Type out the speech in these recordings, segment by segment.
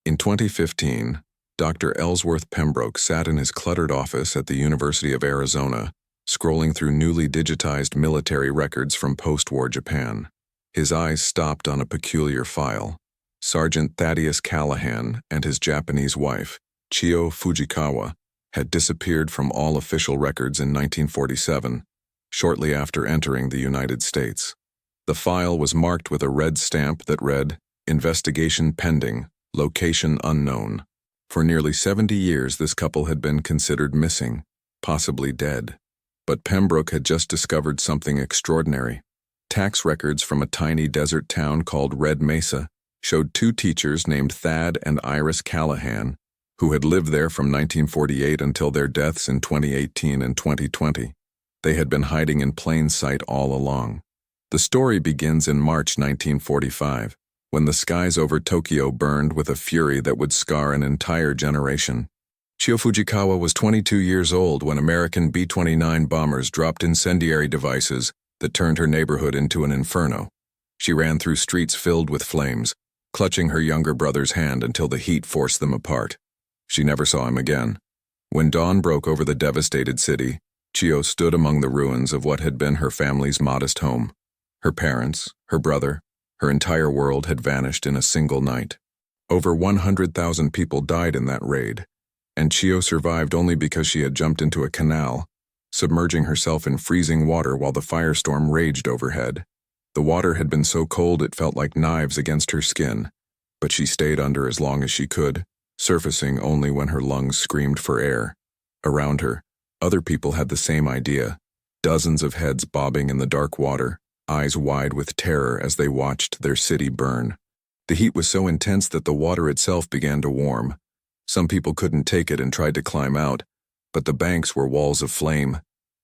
In 2015, Dr. Ellsworth Pembroke sat in his cluttered office at the University of Arizona, scrolling through newly digitized military records from post-war Japan. His eyes stopped on a peculiar file. Sergeant Thaddeus Callahan and his Japanese wife, Chio Fujikawa, had disappeared from all official records in 1947, shortly after entering the United States. The file was marked with a red stamp that read, "Investigation pending, location unknown." For nearly 70 years, this couple had been considered missing, possibly dead. But Pembroke had just discovered something extraordinary. Tax records from a tiny desert town called Red Mesa showed two teachers named Thad and Iris Callahan, who had lived there from 1948 until their deaths in 2018 and 2020. They had been hiding in plain sight all along. The story begins in March 1945, when the skies over Tokyo burned with a fury that would scar an entire generation. Chio Fujikawa was 22 years old when American B-29 bombers dropped incendiary devices that turned her neighborhood into an inferno. She ran through streets filled with flames, clutching her younger brother's hand until the heat forced them apart. She never saw him again. When dawn broke over the devastated city, Chio stood among the ruins of what had been her family's modest home. Her parents, her brother, her entire world had vanished in a single night. Over 100,000 people died in that raid, and Chio survived only because she had jumped into a canal, submerging herself in freezing water while the firestorm raged overhead. The water had been so cold it felt like knives against her skin, but she stayed under as long as she could, surfacing only when her lungs screamed for air. Around her, other people had the same idea, dozens of heads bobbing in the dark water, eyes wide with terror as they watched their city burn. The heat was so intense that the water itself began to warm. Some people couldn't take it and tried to climb out, but the banks were walls of flame.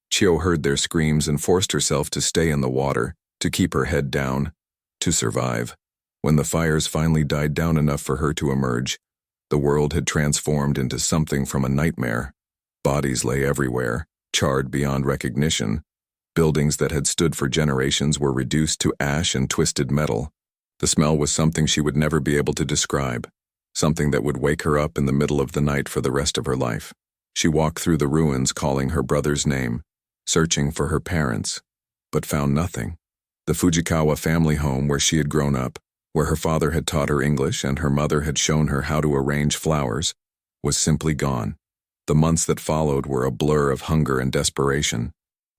Chio heard their screams and forced herself to stay in the water, to keep her head down, to survive. When the fires finally died down enough for her to emerge, the world had transformed into something from a nightmare. Bodies lay everywhere, charred beyond recognition. Buildings that had stood for generations were reduced to ash and twisted metal. The smell was something she would never be able to describe, something that would wake her up in the middle of the night for the rest of her life. She walked through the ruins calling her brother's name, searching for her parents, but found nothing. The Fujikawa family home where she had grown up, where her father had taught her English and her mother had shown her how to arrange flowers, was simply gone. The months that followed were a blur of hunger and desperation.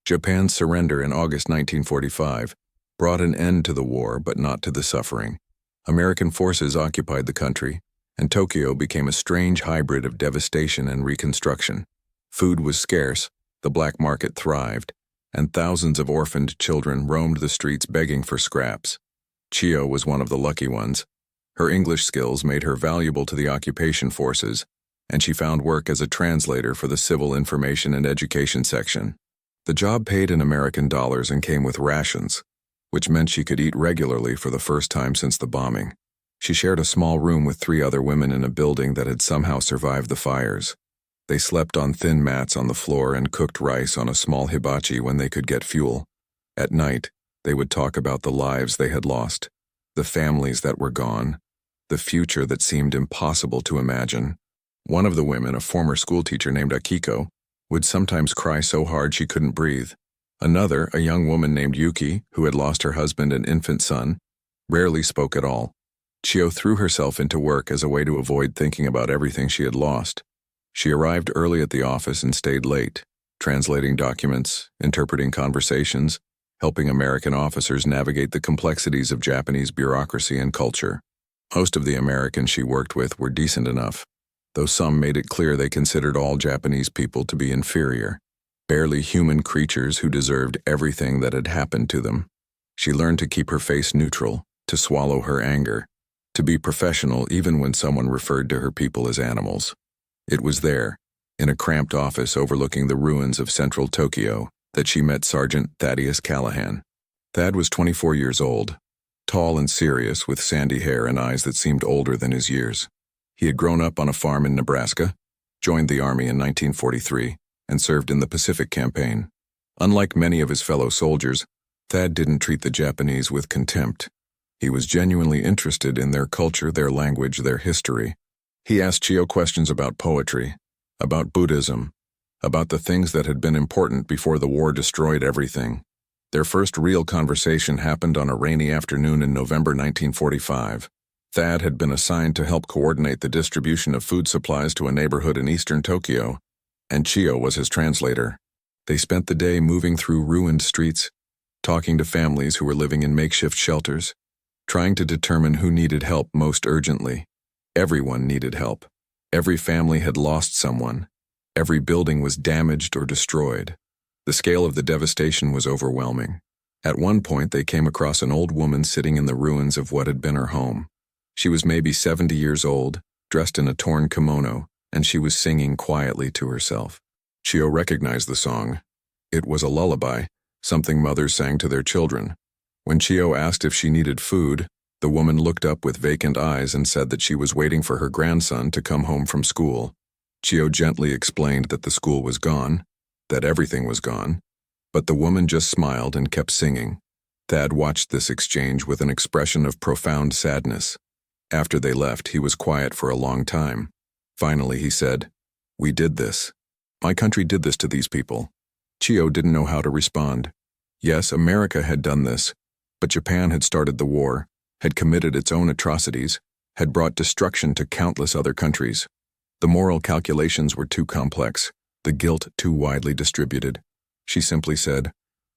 Japan's surrender in August 1945 brought an end to the war but not to the suffering. American forces occupied the country, and Tokyo became a strange hybrid of devastation and reconstruction. Food was scarce, the black market thrived, and thousands of orphaned children roamed the streets begging for scraps. Chio was one of the lucky ones. Her English skills made her valuable to the occupation forces, and she found work as a translator for the Civil Information and Education section. The job paid in American dollars and came with rations, which meant she could eat regularly for the first time since the bombing. She shared a small room with 3 other women in a building that had somehow survived the fires. They slept on thin mats on the floor and cooked rice on a small hibachi when they could get fuel. At night, they would talk about the lives they had lost, the families that were gone, the future that seemed impossible to imagine. One of the women, a former schoolteacher named Akiko, would sometimes cry so hard she couldn't breathe. Another, a young woman named Yuki, who had lost her husband and infant son, rarely spoke at all. Chio threw herself into work as a way to avoid thinking about everything she had lost. She arrived early at the office and stayed late, translating documents, interpreting conversations, helping American officers navigate the complexities of Japanese bureaucracy and culture. Most of the Americans she worked with were decent enough, though some made it clear they considered all Japanese people to be inferior, barely human creatures who deserved everything that had happened to them. She learned to keep her face neutral, to swallow her anger, to be professional even when someone referred to her people as animals. It was there, in a cramped office overlooking the ruins of central Tokyo, that she met Sergeant Thaddeus Callahan. Thad was 24 years old, tall and serious with sandy hair and eyes that seemed older than his years. He had grown up on a farm in Nebraska, joined the Army in 1943, and served in the Pacific Campaign. Unlike many of his fellow soldiers, Thad didn't treat the Japanese with contempt. He was genuinely interested in their culture, their language, their history. He asked Chio questions about poetry, about Buddhism, about the things that had been important before the war destroyed everything. Their first real conversation happened on a rainy afternoon in November 1945. Thad had been assigned to help coordinate the distribution of food supplies to a neighborhood in eastern Tokyo, and Chio was his translator. They spent the day moving through ruined streets, talking to families who were living in makeshift shelters, trying to determine who needed help most urgently. Everyone needed help. Every family had lost someone. Every building was damaged or destroyed. The scale of the devastation was overwhelming. At one point, they came across an old woman sitting in the ruins of what had been her home. She was maybe 70 years old, dressed in a torn kimono, and she was singing quietly to herself. Chio recognized the song. It was a lullaby, something mothers sang to their children. When Chio asked if she needed food, the woman looked up with vacant eyes and said that she was waiting for her grandson to come home from school. Chio gently explained that the school was gone, that everything was gone, but the woman just smiled and kept singing. Thad watched this exchange with an expression of profound sadness. After they left, he was quiet for a long time. Finally, he said, "We did this. My country did this to these people." Chio didn't know how to respond. Yes, America had done this, but Japan had started the war, had committed its own atrocities, had brought destruction to countless other countries. The moral calculations were too complex, the guilt too widely distributed. She simply said,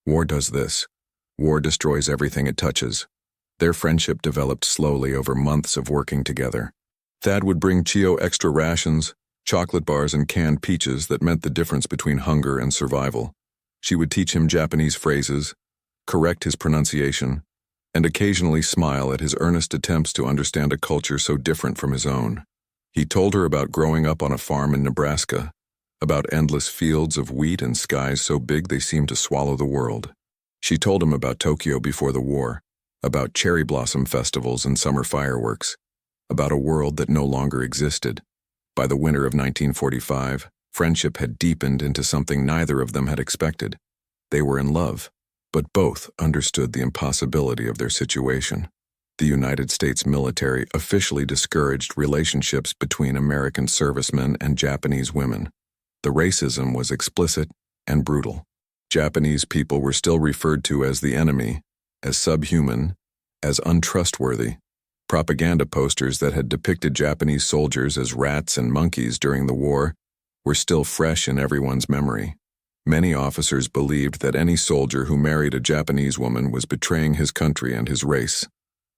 "War does this. War destroys everything it touches." Their friendship developed slowly over months of working together. Thad would bring Chio extra rations, chocolate bars and canned peaches that meant the difference between hunger and survival. She would teach him Japanese phrases, correct his pronunciation, and occasionally smile at his earnest attempts to understand a culture so different from his own. He told her about growing up on a farm in Nebraska, about endless fields of wheat and skies so big they seemed to swallow the world. She told him about Tokyo before the war, about cherry blossom festivals and summer fireworks, about a world that no longer existed. By the winter of 1945, friendship had deepened into something neither of them had expected. They were in love, but both understood the impossibility of their situation. The United States military officially discouraged relationships between American servicemen and Japanese women. The racism was explicit and brutal. Japanese people were still referred to as the enemy, as subhuman, as untrustworthy. Propaganda posters that had depicted Japanese soldiers as rats and monkeys during the war were still fresh in everyone's memory. Many officers believed that any soldier who married a Japanese woman was betraying his country and his race.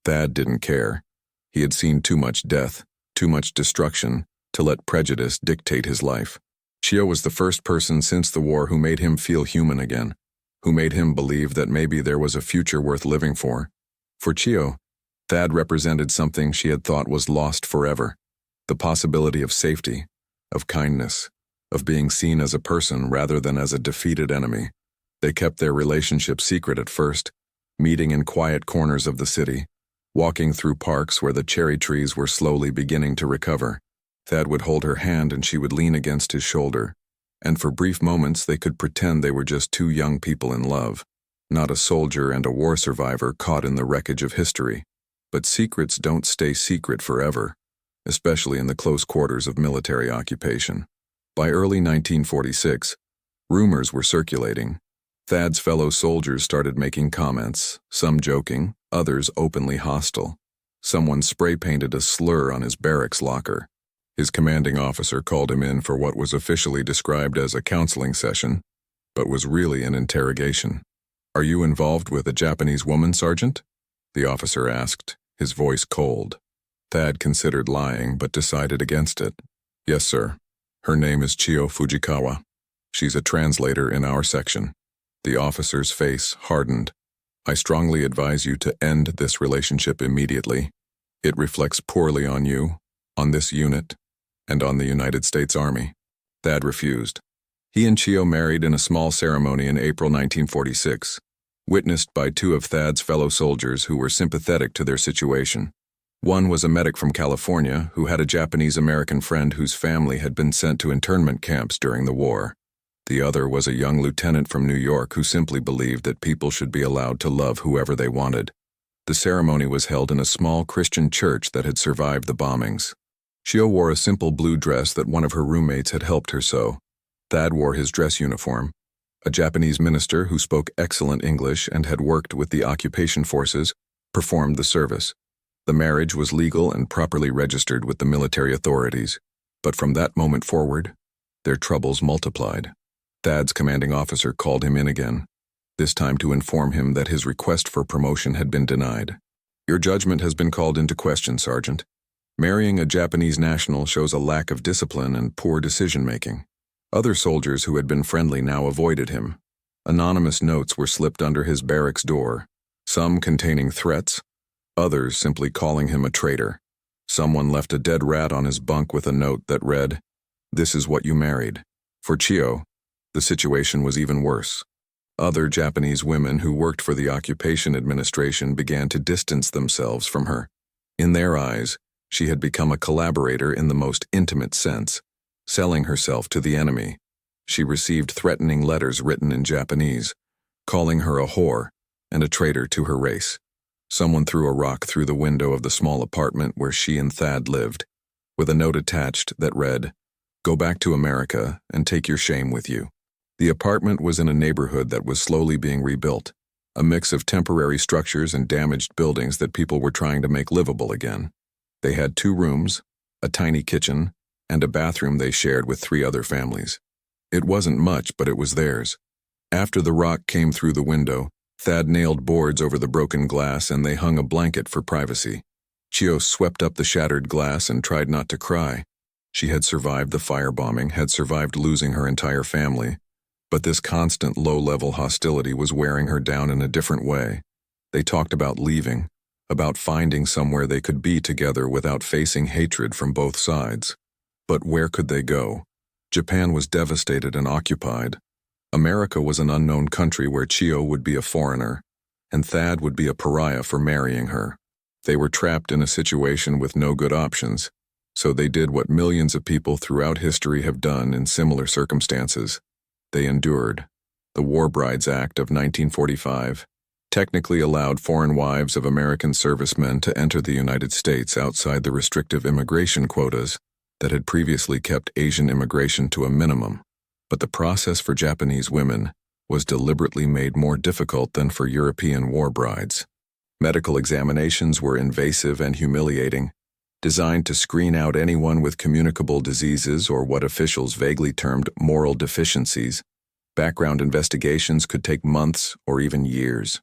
Thad didn't care. He had seen too much death, too much destruction, to let prejudice dictate his life. Chio was the first person since the war who made him feel human again, who made him believe that maybe there was a future worth living for. For Chio, Thad represented something she had thought was lost forever, the possibility of safety, of kindness, of being seen as a person rather than as a defeated enemy. They kept their relationship secret at first, meeting in quiet corners of the city, walking through parks where the cherry trees were slowly beginning to recover. Thad would hold her hand and she would lean against his shoulder, and for brief moments they could pretend they were just two young people in love, not a soldier and a war survivor caught in the wreckage of history. But secrets don't stay secret forever, especially in the close quarters of military occupation. By early 1946, rumors were circulating. Thad's fellow soldiers started making comments, some joking, others openly hostile. Someone spray-painted a slur on his barracks locker. His commanding officer called him in for what was officially described as a counseling session, but was really an interrogation. "Are you involved with a Japanese woman, Sergeant?" the officer asked, his voice cold. Thad considered lying, but decided against it. "Yes, sir. Her name is Chio Fujikawa. She's a translator in our section." The officer's face hardened. "I strongly advise you to end this relationship immediately. It reflects poorly on you, on this unit, and on the United States Army." Thad refused. He and Chio married in a small ceremony in April 1946, witnessed by two of Thad's fellow soldiers who were sympathetic to their situation. One was a medic from California who had a Japanese-American friend whose family had been sent to internment camps during the war. The other was a young lieutenant from New York who simply believed that people should be allowed to love whoever they wanted. The ceremony was held in a small Christian church that had survived the bombings. Chio wore a simple blue dress that one of her roommates had helped her sew. Thad wore his dress uniform. A Japanese minister who spoke excellent English and had worked with the occupation forces performed the service. The marriage was legal and properly registered with the military authorities. But from that moment forward, their troubles multiplied. Thad's commanding officer called him in again, this time to inform him that his request for promotion had been denied. "Your judgment has been called into question, Sergeant. Marrying a Japanese national shows a lack of discipline and poor decision-making." Other soldiers who had been friendly now avoided him. Anonymous notes were slipped under his barracks door, some containing threats, others simply calling him a traitor. Someone left a dead rat on his bunk with a note that read, "This is what you married." For Chio, the situation was even worse. Other Japanese women who worked for the occupation administration began to distance themselves from her. In their eyes, she had become a collaborator in the most intimate sense, selling herself to the enemy. She received threatening letters written in Japanese, calling her a whore and a traitor to her race. Someone threw a rock through the window of the small apartment where she and Thad lived, with a note attached that read, "Go back to America and take your shame with you." The apartment was in a neighborhood that was slowly being rebuilt, a mix of temporary structures and damaged buildings that people were trying to make livable again. They had 2 rooms, a tiny kitchen, and a bathroom they shared with 3 other families. It wasn't much, but it was theirs. After the rock came through the window, Thad nailed boards over the broken glass and they hung a blanket for privacy. Chio swept up the shattered glass and tried not to cry. She had survived the firebombing, had survived losing her entire family, but this constant low-level hostility was wearing her down in a different way. They talked about leaving, about finding somewhere they could be together without facing hatred from both sides. But where could they go? Japan was devastated and occupied. America was an unknown country where Chio would be a foreigner, and Thad would be a pariah for marrying her. They were trapped in a situation with no good options, so they did what millions of people throughout history have done in similar circumstances. They endured. The War Brides Act of 1945 technically allowed foreign wives of American servicemen to enter the United States outside the restrictive immigration quotas that had previously kept Asian immigration to a minimum. But the process for Japanese women was deliberately made more difficult than for European war brides. Medical examinations were invasive and humiliating, designed to screen out anyone with communicable diseases or what officials vaguely termed moral deficiencies. Background investigations could take months or even years.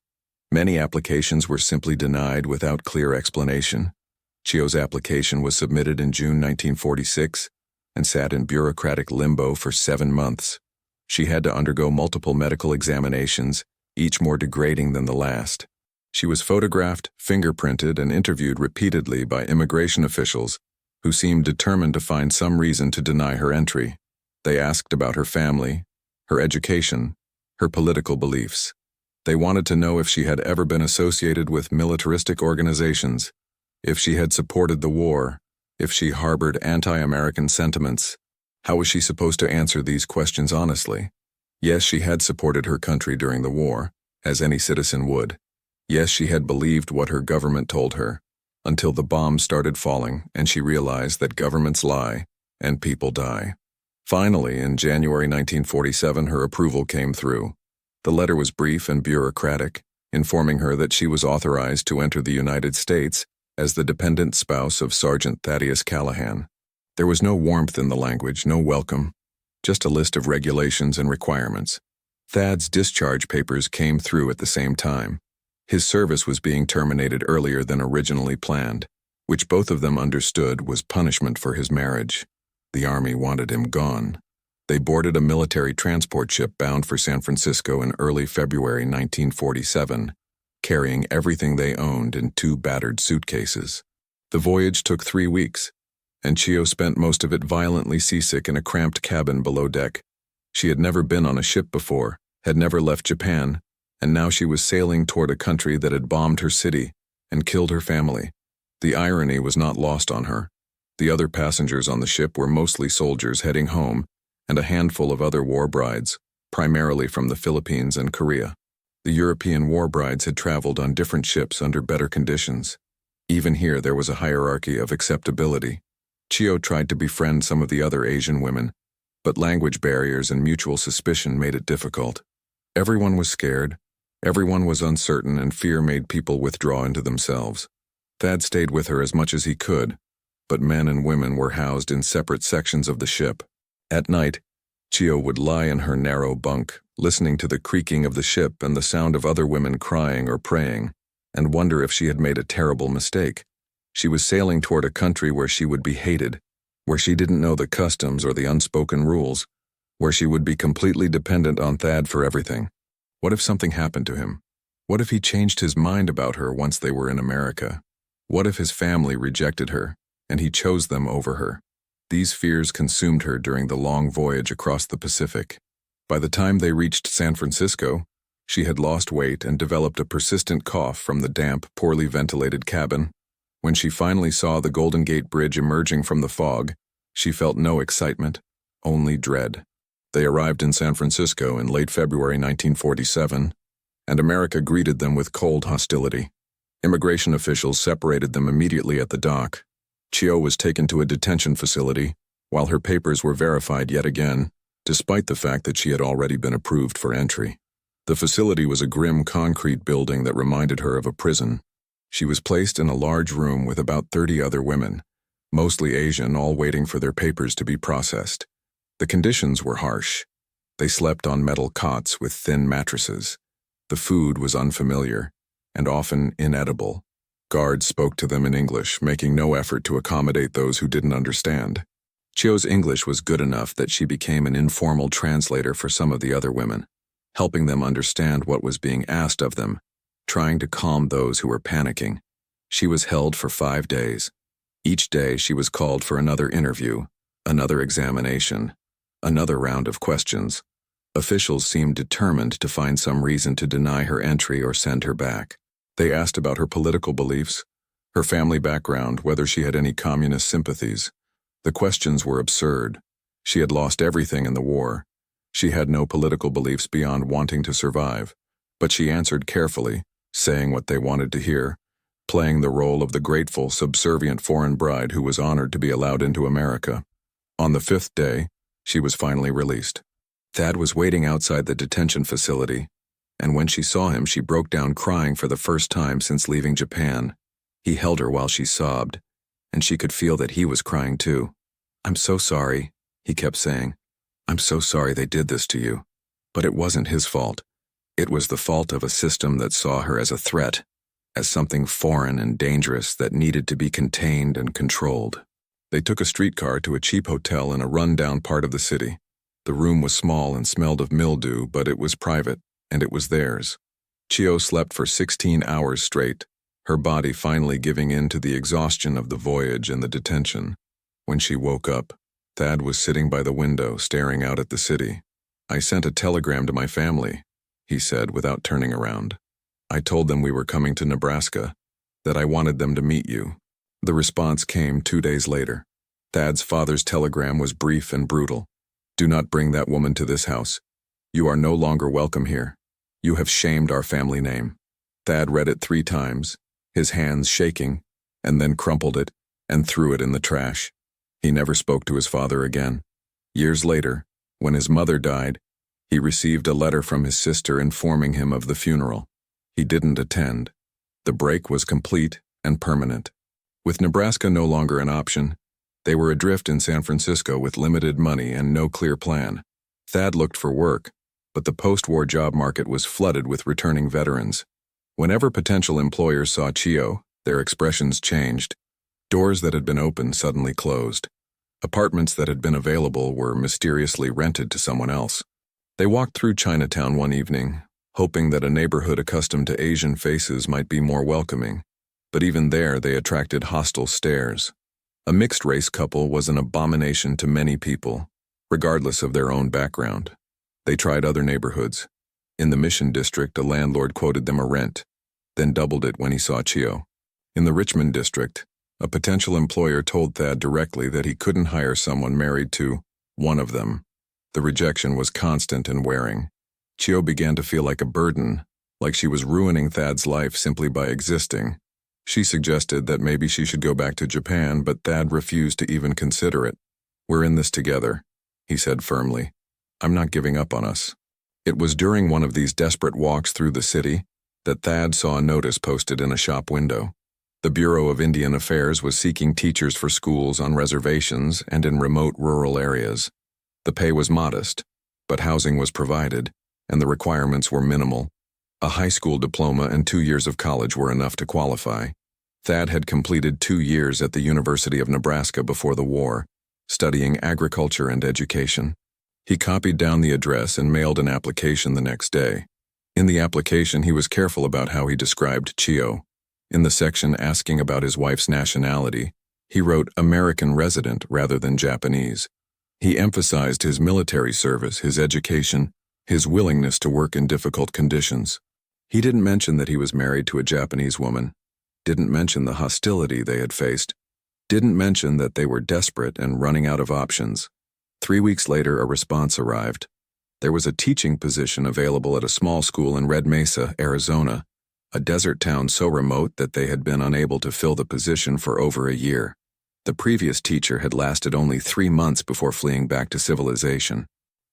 Many applications were simply denied without clear explanation. Chio's application was submitted in June 1946 and sat in bureaucratic limbo for 7 months. She had to undergo multiple medical examinations, each more degrading than the last. She was photographed, fingerprinted, and interviewed repeatedly by immigration officials who seemed determined to find some reason to deny her entry. They asked about her family, her education, her political beliefs. They wanted to know if she had ever been associated with militaristic organizations, if she had supported the war, if she harbored anti-American sentiments. How was she supposed to answer these questions honestly? Yes, she had supported her country during the war, as any citizen would. Yes, she had believed what her government told her, until the bombs started falling and she realized that governments lie and people die. Finally, in January 1947, her approval came through. The letter was brief and bureaucratic, informing her that she was authorized to enter the United States as the dependent spouse of Sergeant Thaddeus Callahan. There was no warmth in the language, no welcome, just a list of regulations and requirements. Thad's discharge papers came through at the same time. His service was being terminated earlier than originally planned, which both of them understood was punishment for his marriage. The Army wanted him gone. They boarded a military transport ship bound for San Francisco in early February 1947, carrying everything they owned in 2 battered suitcases. The voyage took 3 weeks, and Chio spent most of it violently seasick in a cramped cabin below deck. She had never been on a ship before, had never left Japan, and now she was sailing toward a country that had bombed her city and killed her family. The irony was not lost on her. The other passengers on the ship were mostly soldiers heading home, and a handful of other war brides, primarily from the Philippines and Korea. The European war brides had traveled on different ships under better conditions. Even here there was a hierarchy of acceptability. Chio tried to befriend some of the other Asian women, but language barriers and mutual suspicion made it difficult. Everyone was scared, everyone was uncertain, and fear made people withdraw into themselves. Thad stayed with her as much as he could, but men and women were housed in separate sections of the ship. At night, Chio would lie in her narrow bunk, listening to the creaking of the ship and the sound of other women crying or praying, and wonder if she had made a terrible mistake. She was sailing toward a country where she would be hated, where she didn't know the customs or the unspoken rules, where she would be completely dependent on Thad for everything. What if something happened to him? What if he changed his mind about her once they were in America? What if his family rejected her, and he chose them over her? These fears consumed her during the long voyage across the Pacific. By the time they reached San Francisco, she had lost weight and developed a persistent cough from the damp, poorly ventilated cabin. When she finally saw the Golden Gate Bridge emerging from the fog, she felt no excitement, only dread. They arrived in San Francisco in late February 1947, and America greeted them with cold hostility. Immigration officials separated them immediately at the dock. Chio was taken to a detention facility, while her papers were verified yet again, despite the fact that she had already been approved for entry. The facility was a grim concrete building that reminded her of a prison. She was placed in a large room with about 30 other women, mostly Asian, all waiting for their papers to be processed. The conditions were harsh. They slept on metal cots with thin mattresses. The food was unfamiliar, and often inedible. Guards spoke to them in English, making no effort to accommodate those who didn't understand. Chio's English was good enough that she became an informal translator for some of the other women, helping them understand what was being asked of them, trying to calm those who were panicking. She was held for 5 days. Each day she was called for another interview, another examination, another round of questions. Officials seemed determined to find some reason to deny her entry or send her back. They asked about her political beliefs, her family background, whether she had any communist sympathies. The questions were absurd. She had lost everything in the war. She had no political beliefs beyond wanting to survive, but she answered carefully, saying what they wanted to hear, playing the role of the grateful, subservient foreign bride who was honored to be allowed into America. On the 5th day, she was finally released. Thad was waiting outside the detention facility, and when she saw him, she broke down crying for the first time since leaving Japan. He held her while she sobbed, and she could feel that he was crying too. "I'm so sorry," he kept saying. "I'm so sorry they did this to you." But it wasn't his fault. It was the fault of a system that saw her as a threat, as something foreign and dangerous that needed to be contained and controlled. They took a streetcar to a cheap hotel in a run-down part of the city. The room was small and smelled of mildew, but it was private, and it was theirs. Chio slept for 16 hours straight, her body finally giving in to the exhaustion of the voyage and the detention. When she woke up, Thad was sitting by the window, staring out at the city. "I sent a telegram to my family," he said without turning around. "I told them we were coming to Nebraska, that I wanted them to meet you." The response came 2 days later. Thad's father's telegram was brief and brutal. "Do not bring that woman to this house. You are no longer welcome here. You have shamed our family name." Thad read it 3 times, his hands shaking, and then crumpled it and threw it in the trash. He never spoke to his father again. Years later, when his mother died, he received a letter from his sister informing him of the funeral. He didn't attend. The break was complete and permanent. With Nebraska no longer an option, they were adrift in San Francisco with limited money and no clear plan. Thad looked for work, but the post-war job market was flooded with returning veterans. Whenever potential employers saw Chio, their expressions changed. Doors that had been open suddenly closed. Apartments that had been available were mysteriously rented to someone else. They walked through Chinatown one evening, hoping that a neighborhood accustomed to Asian faces might be more welcoming, but even there they attracted hostile stares. A mixed-race couple was an abomination to many people, regardless of their own background. They tried other neighborhoods. In the Mission District, a landlord quoted them a rent, then doubled it when he saw Chio. In the Richmond District, a potential employer told Thad directly that he couldn't hire someone married to one of them. The rejection was constant and wearing. Chio began to feel like a burden, like she was ruining Thad's life simply by existing. She suggested that maybe she should go back to Japan, but Thad refused to even consider it. "We're in this together," he said firmly. "I'm not giving up on us." It was during one of these desperate walks through the city that Thad saw a notice posted in a shop window. The Bureau of Indian Affairs was seeking teachers for schools on reservations and in remote rural areas. The pay was modest, but housing was provided, and the requirements were minimal. A high school diploma and 2 years of college were enough to qualify. Thad had completed 2 years at the University of Nebraska before the war, studying agriculture and education. He copied down the address and mailed an application the next day. In the application, he was careful about how he described Chio. In the section asking about his wife's nationality, he wrote American resident rather than Japanese. He emphasized his military service, his education, his willingness to work in difficult conditions. He didn't mention that he was married to a Japanese woman, didn't mention the hostility they had faced, didn't mention that they were desperate and running out of options. 3 weeks later, a response arrived. There was a teaching position available at a small school in Red Mesa, Arizona, a desert town so remote that they had been unable to fill the position for over a year. The previous teacher had lasted only 3 months before fleeing back to civilization.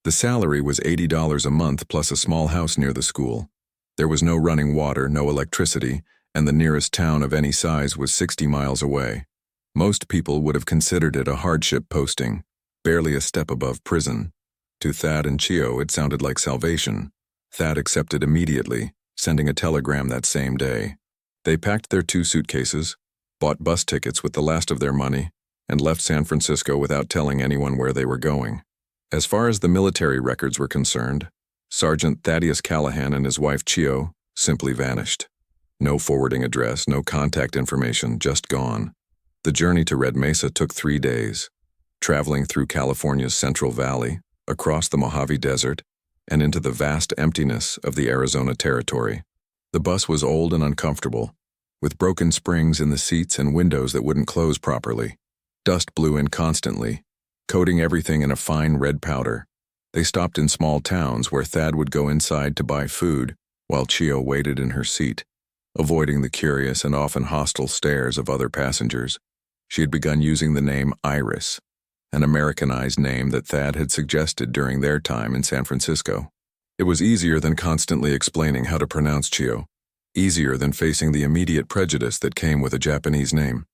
The salary was $80 a month plus a small house near the school. There was no running water, no electricity, and the nearest town of any size was 60 miles away. Most people would have considered it a hardship posting, barely a step above prison. To Thad and Chio, it sounded like salvation. Thad accepted immediately, sending a telegram that same day. They packed their 2 suitcases, bought bus tickets with the last of their money, and left San Francisco without telling anyone where they were going. As far as the military records were concerned, Sergeant Thaddeus Callahan and his wife Chio simply vanished. No forwarding address, no contact information, just gone. The journey to Red Mesa took 3 days, traveling through California's Central Valley, across the Mojave Desert, and into the vast emptiness of the Arizona Territory. The bus was old and uncomfortable, with broken springs in the seats and windows that wouldn't close properly. Dust blew in constantly, coating everything in a fine red powder. They stopped in small towns where Thad would go inside to buy food, while Chio waited in her seat, avoiding the curious and often hostile stares of other passengers. She had begun using the name Iris, an Americanized name that Thad had suggested during their time in San Francisco. It was easier than constantly explaining how to pronounce Chio, easier than facing the immediate prejudice that came with a Japanese name.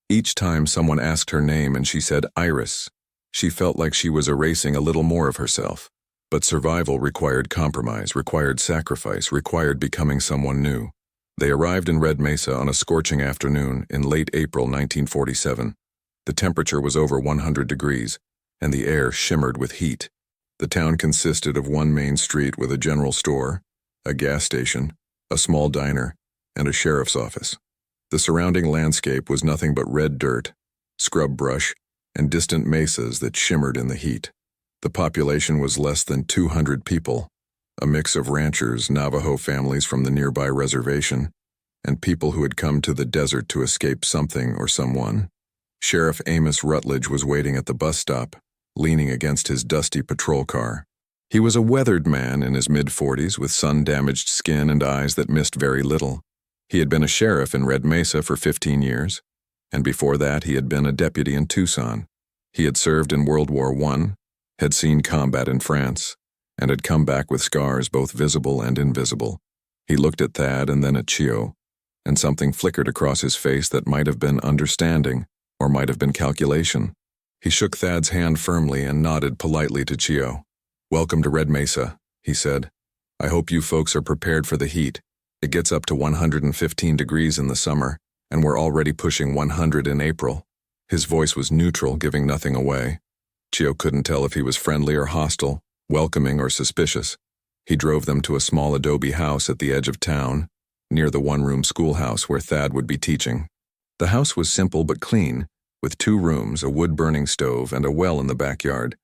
Each time someone asked her name and she said Iris, she felt like she was erasing a little more of herself. But survival required compromise, required sacrifice, required becoming someone new. They arrived in Red Mesa on a scorching afternoon in late April 1947. The temperature was over 100 degrees, and the air shimmered with heat. The town consisted of one main street with a general store, a gas station, a small diner, and a sheriff's office. The surrounding landscape was nothing but red dirt, scrub brush, and distant mesas that shimmered in the heat. The population was less than 200 people, a mix of ranchers, Navajo families from the nearby reservation, and people who had come to the desert to escape something or someone. Sheriff Amos Rutledge was waiting at the bus stop, leaning against his dusty patrol car. He was a weathered man in his mid-40s with sun-damaged skin and eyes that missed very little. He had been a sheriff in Red Mesa for 15 years, and before that he had been a deputy in Tucson. He had served in World War I, had seen combat in France, and had come back with scars both visible and invisible. He looked at Thad and then at Chio, and something flickered across his face that might have been understanding or might have been calculation. He shook Thad's hand firmly and nodded politely to Chio. "Welcome to Red Mesa," he said. "I hope you folks are prepared for the heat. It gets up to 115 degrees in the summer, and we're already pushing 100 in April." His voice was neutral, giving nothing away. Chio couldn't tell if he was friendly or hostile, welcoming or suspicious. He drove them to a small adobe house at the edge of town, near the one-room schoolhouse where Thad would be teaching. The house was simple but clean, with 2 rooms, a wood-burning stove, and a well in the backyard.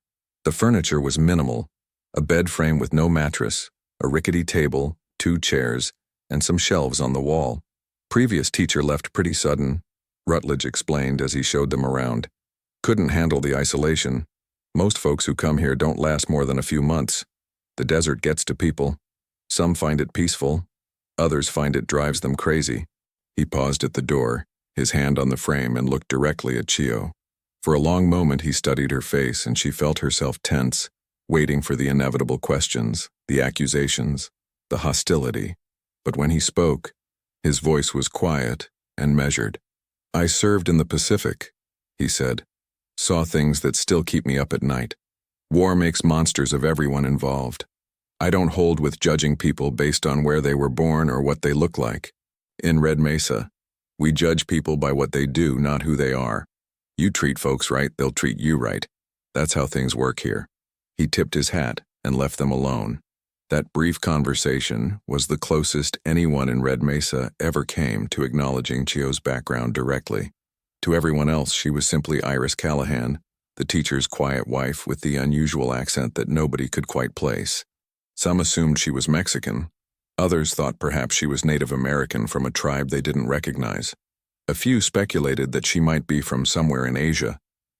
The furniture was minimal, a bed frame with no mattress, a rickety table, 2 chairs, and some shelves on the wall. "Previous teacher left pretty sudden," Rutledge explained as he showed them around. "Couldn't handle the isolation. Most folks who come here don't last more than a few months. The desert gets to people. Some find it peaceful. Others find it drives them crazy. He paused at the door, his hand on the frame, and looked directly at Chio. For a long moment he studied her face, and she felt herself tense, waiting for the inevitable questions, the accusations, the hostility. But when he spoke, his voice was quiet and measured. "I served in the Pacific," he said. "Saw things that still keep me up at night. War makes monsters of everyone involved. I don't hold with judging people based on where they were born or what they look like. In Red Mesa, we judge people by what they do, not who they are. You treat folks right, they'll treat you right. That's how things work here." He tipped his hat and left them alone. That brief conversation was the closest anyone in Red Mesa ever came to acknowledging Chio's background directly. To everyone else, she was simply Iris Callahan, the teacher's quiet wife with the unusual accent that nobody could quite place. Some assumed she was Mexican. Others thought perhaps she was Native American from a tribe they didn't recognize. A few speculated that she might be from somewhere in Asia.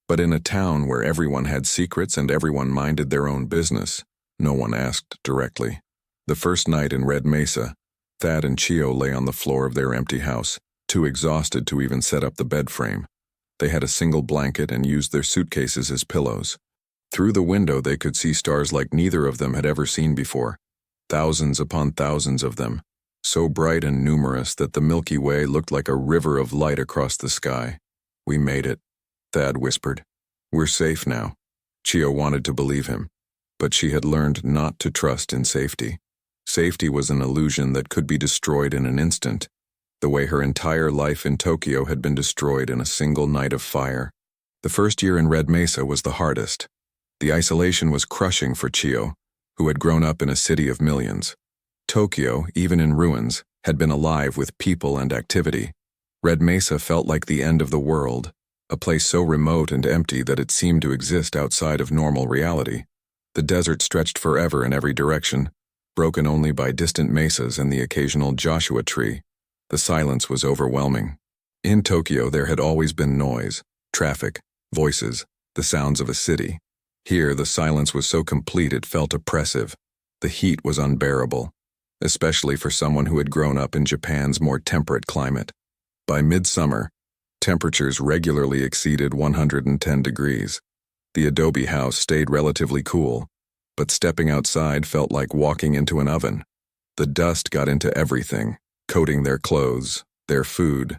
But in a town where everyone had secrets and everyone minded their own business, no one asked directly. The first night in Red Mesa, Thad and Chio lay on the floor of their empty house, too exhausted to even set up the bed frame. They had a single blanket and used their suitcases as pillows. Through the window they could see stars like neither of them had ever seen before. Thousands upon thousands of them, so bright and numerous that the Milky Way looked like a river of light across the sky. "We made it," Thad whispered. "We're safe now." Chio wanted to believe him, but she had learned not to trust in safety. Safety was an illusion that could be destroyed in an instant, the way her entire life in Tokyo had been destroyed in a single night of fire. The first year in Red Mesa was the hardest. The isolation was crushing for Chio, who had grown up in a city of millions. Tokyo, even in ruins, had been alive with people and activity. Red Mesa felt like the end of the world, a place so remote and empty that it seemed to exist outside of normal reality. The desert stretched forever in every direction, broken only by distant mesas and the occasional Joshua tree. The silence was overwhelming. In Tokyo there had always been noise, traffic, voices, the sounds of a city. Here the silence was so complete it felt oppressive. The heat was unbearable, especially for someone who had grown up in Japan's more temperate climate. By midsummer, temperatures regularly exceeded 110 degrees. The adobe house stayed relatively cool, but stepping outside felt like walking into an oven. The dust got into everything, coating their clothes, their food,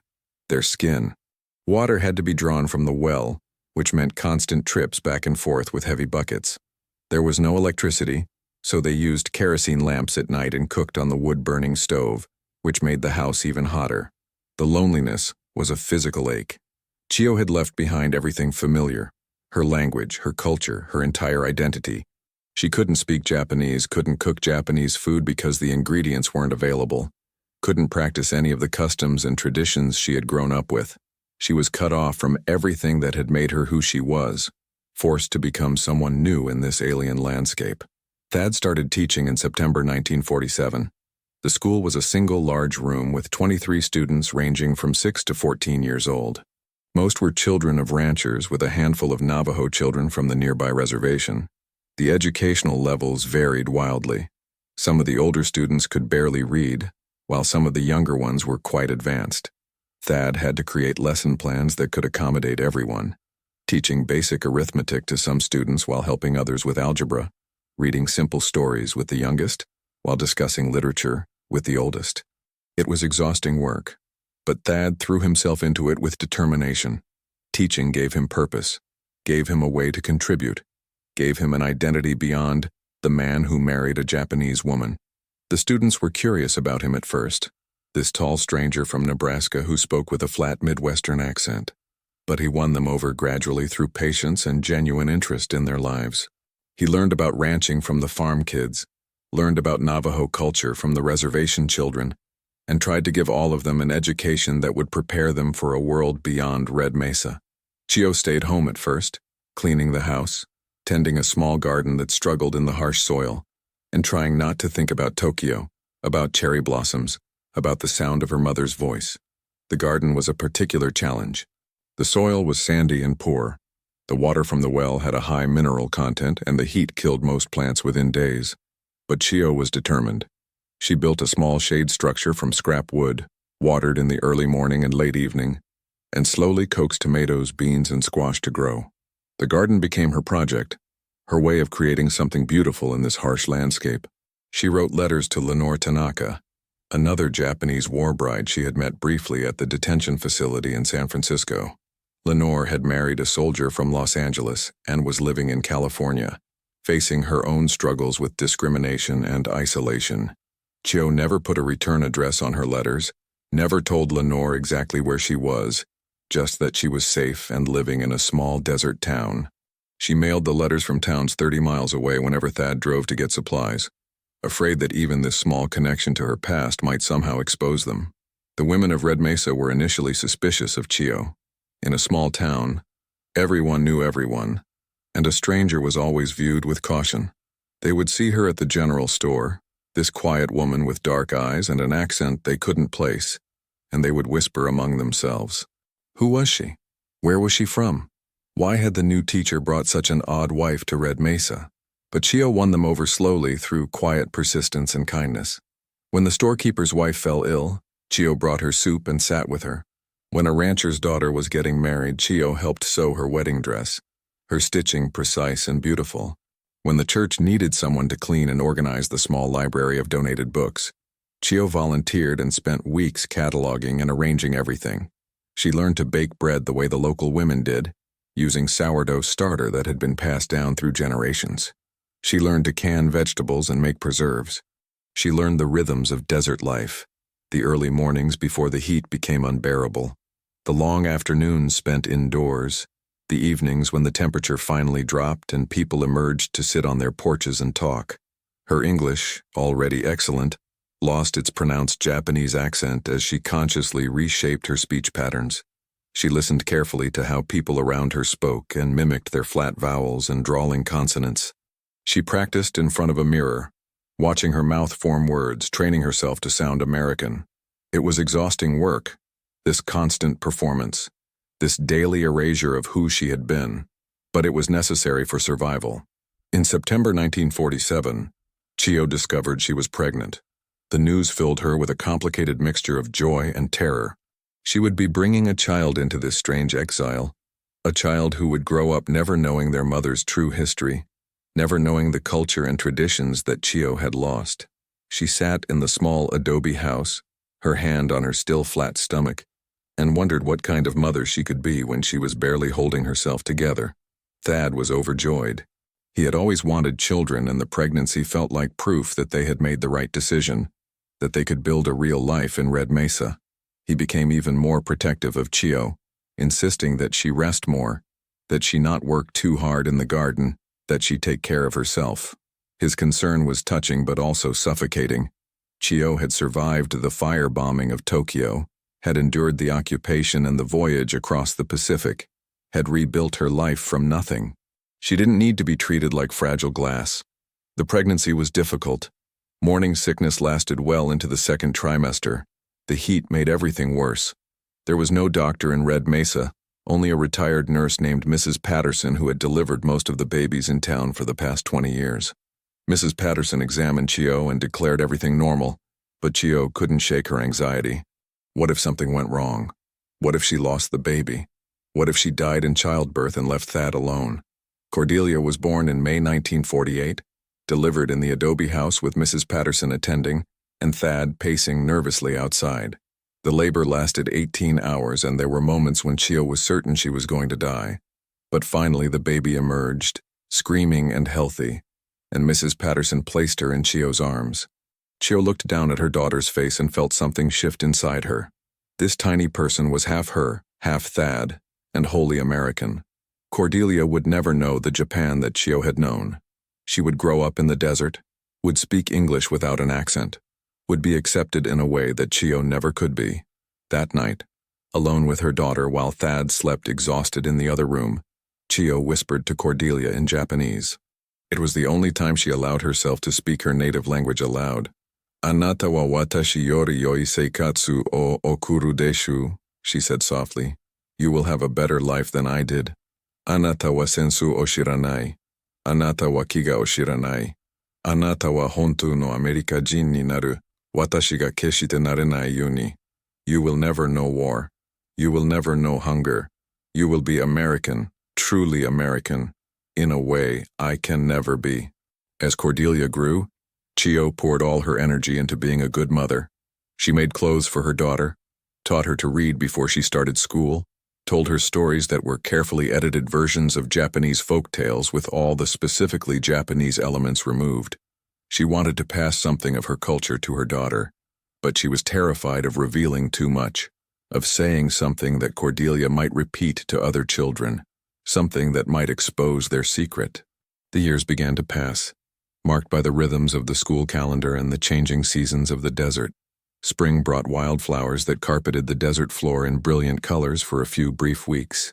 their skin. Water had to be drawn from the well, which meant constant trips back and forth with heavy buckets. There was no electricity, so they used kerosene lamps at night and cooked on the wood-burning stove, which made the house even hotter. The loneliness was a physical ache. Chio had left behind everything familiar, her language, her culture, her entire identity. She couldn't speak Japanese, couldn't cook Japanese food because the ingredients weren't available, couldn't practice any of the customs and traditions she had grown up with. She was cut off from everything that had made her who she was, forced to become someone new in this alien landscape. Thad started teaching in September 1947. The school was a single large room with 23 students ranging from 6 to 14 years old. Most were children of ranchers, with a handful of Navajo children from the nearby reservation. The educational levels varied wildly. Some of the older students could barely read, while some of the younger ones were quite advanced. Thad had to create lesson plans that could accommodate everyone, teaching basic arithmetic to some students while helping others with algebra, reading simple stories with the youngest, while discussing literature with the oldest. It was exhausting work, but Thad threw himself into it with determination. Teaching gave him purpose, gave him a way to contribute, gave him an identity beyond the man who married a Japanese woman. The students were curious about him at first, this tall stranger from Nebraska who spoke with a flat Midwestern accent. But he won them over gradually through patience and genuine interest in their lives. He learned about ranching from the farm kids, learned about Navajo culture from the reservation children, and tried to give all of them an education that would prepare them for a world beyond Red Mesa. Chio stayed home at first, cleaning the house, tending a small garden that struggled in the harsh soil, and trying not to think about Tokyo, about cherry blossoms, about the sound of her mother's voice. The garden was a particular challenge. The soil was sandy and poor. The water from the well had a high mineral content, and the heat killed most plants within days. But Chio was determined. She built a small shade structure from scrap wood, watered in the early morning and late evening, and slowly coaxed tomatoes, beans, and squash to grow. The garden became her project, her way of creating something beautiful in this harsh landscape. She wrote letters to Lenore Tanaka, another Japanese war bride she had met briefly at the detention facility in San Francisco. Lenore had married a soldier from Los Angeles and was living in California, facing her own struggles with discrimination and isolation. Chio never put a return address on her letters, never told Lenore exactly where she was, just that she was safe and living in a small desert town. She mailed the letters from towns 30 miles away whenever Thad drove to get supplies, afraid that even this small connection to her past might somehow expose them. The women of Red Mesa were initially suspicious of Chio. In a small town, everyone knew everyone, and a stranger was always viewed with caution. They would see her at the general store, this quiet woman with dark eyes and an accent they couldn't place, and they would whisper among themselves. Who was she? Where was she from? Why had the new teacher brought such an odd wife to Red Mesa? But Chio won them over slowly through quiet persistence and kindness. When the storekeeper's wife fell ill, Chio brought her soup and sat with her. When a rancher's daughter was getting married, Chio helped sew her wedding dress, her stitching precise and beautiful. When the church needed someone to clean and organize the small library of donated books, Chio volunteered and spent weeks cataloging and arranging everything. She learned to bake bread the way the local women did, using sourdough starter that had been passed down through generations. She learned to can vegetables and make preserves. She learned the rhythms of desert life, the early mornings before the heat became unbearable, the long afternoons spent indoors, the evenings when the temperature finally dropped and people emerged to sit on their porches and talk. Her English, already excellent, lost its pronounced Japanese accent as she consciously reshaped her speech patterns. She listened carefully to how people around her spoke and mimicked their flat vowels and drawling consonants. She practiced in front of a mirror, watching her mouth form words, training herself to sound American. It was exhausting work, this constant performance, this daily erasure of who she had been, but it was necessary for survival. In September 1947, Chio discovered she was pregnant. The news filled her with a complicated mixture of joy and terror. She would be bringing a child into this strange exile, a child who would grow up never knowing their mother's true history, never knowing the culture and traditions that Chio had lost. She sat in the small adobe house, her hand on her still flat stomach, and wondered what kind of mother she could be when she was barely holding herself together. Thad was overjoyed. He had always wanted children, and the pregnancy felt like proof that they had made the right decision, that they could build a real life in Red Mesa. He became even more protective of Chio, insisting that she rest more, that she not work too hard in the garden, that she take care of herself. His concern was touching but also suffocating. Chio had survived the firebombing of Tokyo, had endured the occupation and the voyage across the Pacific, had rebuilt her life from nothing. She didn't need to be treated like fragile glass. The pregnancy was difficult. Morning sickness lasted well into the second trimester. The heat made everything worse. There was no doctor in Red Mesa, only a retired nurse named Mrs. Patterson who had delivered most of the babies in town for the past 20 years. Mrs. Patterson examined Chio and declared everything normal, but Chio couldn't shake her anxiety. What if something went wrong? What if she lost the baby? What if she died in childbirth and left Thad alone? Cordelia was born in May 1948, delivered in the adobe house with Mrs. Patterson attending, and Thad pacing nervously outside. The labor lasted 18 hours, and there were moments when Chio was certain she was going to die. But finally the baby emerged, screaming and healthy, and Mrs. Patterson placed her in Chio's arms. Chio looked down at her daughter's face and felt something shift inside her. This tiny person was half her, half Thad, and wholly American. Cordelia would never know the Japan that Chio had known. She would grow up in the desert, would speak English without an accent, would be accepted in a way that Chio never could be. That night, alone with her daughter while Thad slept exhausted in the other room, Chio whispered to Cordelia in Japanese. It was the only time she allowed herself to speak her native language aloud. Anata wa watashi yori yoi seikatsu o okuru deshu, she said softly. You will have a better life than I did. Anata wa sensu o shiranai. Anata wa kiga o shiranai. Anata wa hontu no Amerika jin ni naru. Watashi ga keshite narenai yu ni. You will never know war. You will never know hunger. You will be American, truly American, in a way I can never be. As Cordelia grew, Chio poured all her energy into being a good mother. She made clothes for her daughter, taught her to read before she started school, told her stories that were carefully edited versions of Japanese folk tales with all the specifically Japanese elements removed. She wanted to pass something of her culture to her daughter, but she was terrified of revealing too much, of saying something that Cordelia might repeat to other children, something that might expose their secret. The years began to pass, marked by the rhythms of the school calendar and the changing seasons of the desert. Spring brought wildflowers that carpeted the desert floor in brilliant colors for a few brief weeks.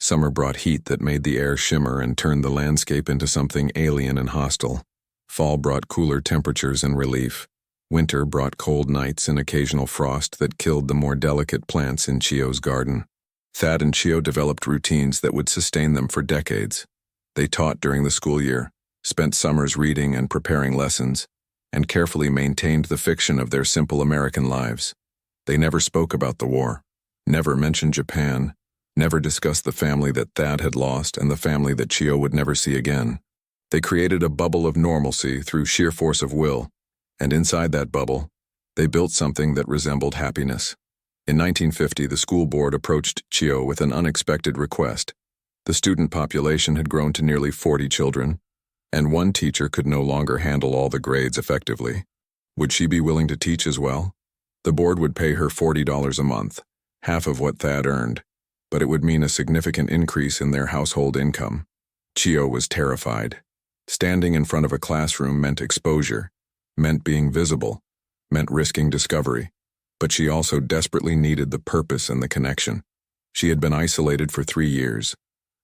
Summer brought heat that made the air shimmer and turned the landscape into something alien and hostile. Fall brought cooler temperatures and relief. Winter brought cold nights and occasional frost that killed the more delicate plants in Chio's garden. Thad and Chio developed routines that would sustain them for decades. They taught during the school year, spent summers reading and preparing lessons, and carefully maintained the fiction of their simple American lives. They never spoke about the war, never mentioned Japan, never discussed the family that Thad had lost and the family that Chio would never see again. They created a bubble of normalcy through sheer force of will, and inside that bubble, they built something that resembled happiness. In 1950, the school board approached Chio with an unexpected request. The student population had grown to nearly 40 children, and one teacher could no longer handle all the grades effectively. Would she be willing to teach as well? The board would pay her $40 a month, half of what Thad earned, but it would mean a significant increase in their household income. Chio was terrified. Standing in front of a classroom meant exposure, meant being visible, meant risking discovery, but she also desperately needed the purpose and the connection. She had been isolated for 3 years,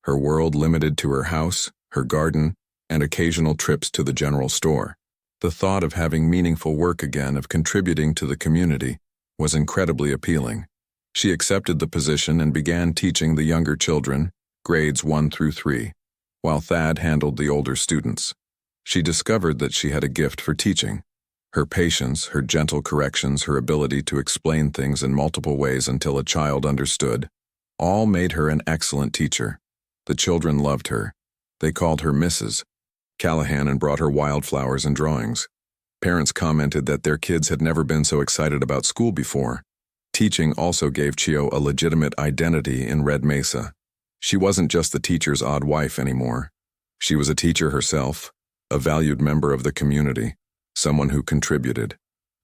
her world limited to her house, her garden, and occasional trips to the general store. The thought of having meaningful work again, of contributing to the community, was incredibly appealing. She accepted the position and began teaching the younger children, grades 1 through 3, while Thad handled the older students. She discovered that she had a gift for teaching. Her patience, her gentle corrections, her ability to explain things in multiple ways until a child understood, all made her an excellent teacher. The children loved her. They called her Mrs. Callahan and brought her wildflowers and drawings. Parents commented that their kids had never been so excited about school before. Teaching also gave Chio a legitimate identity in Red Mesa. She wasn't just the teacher's odd wife anymore. She was a teacher herself, a valued member of the community, someone who contributed.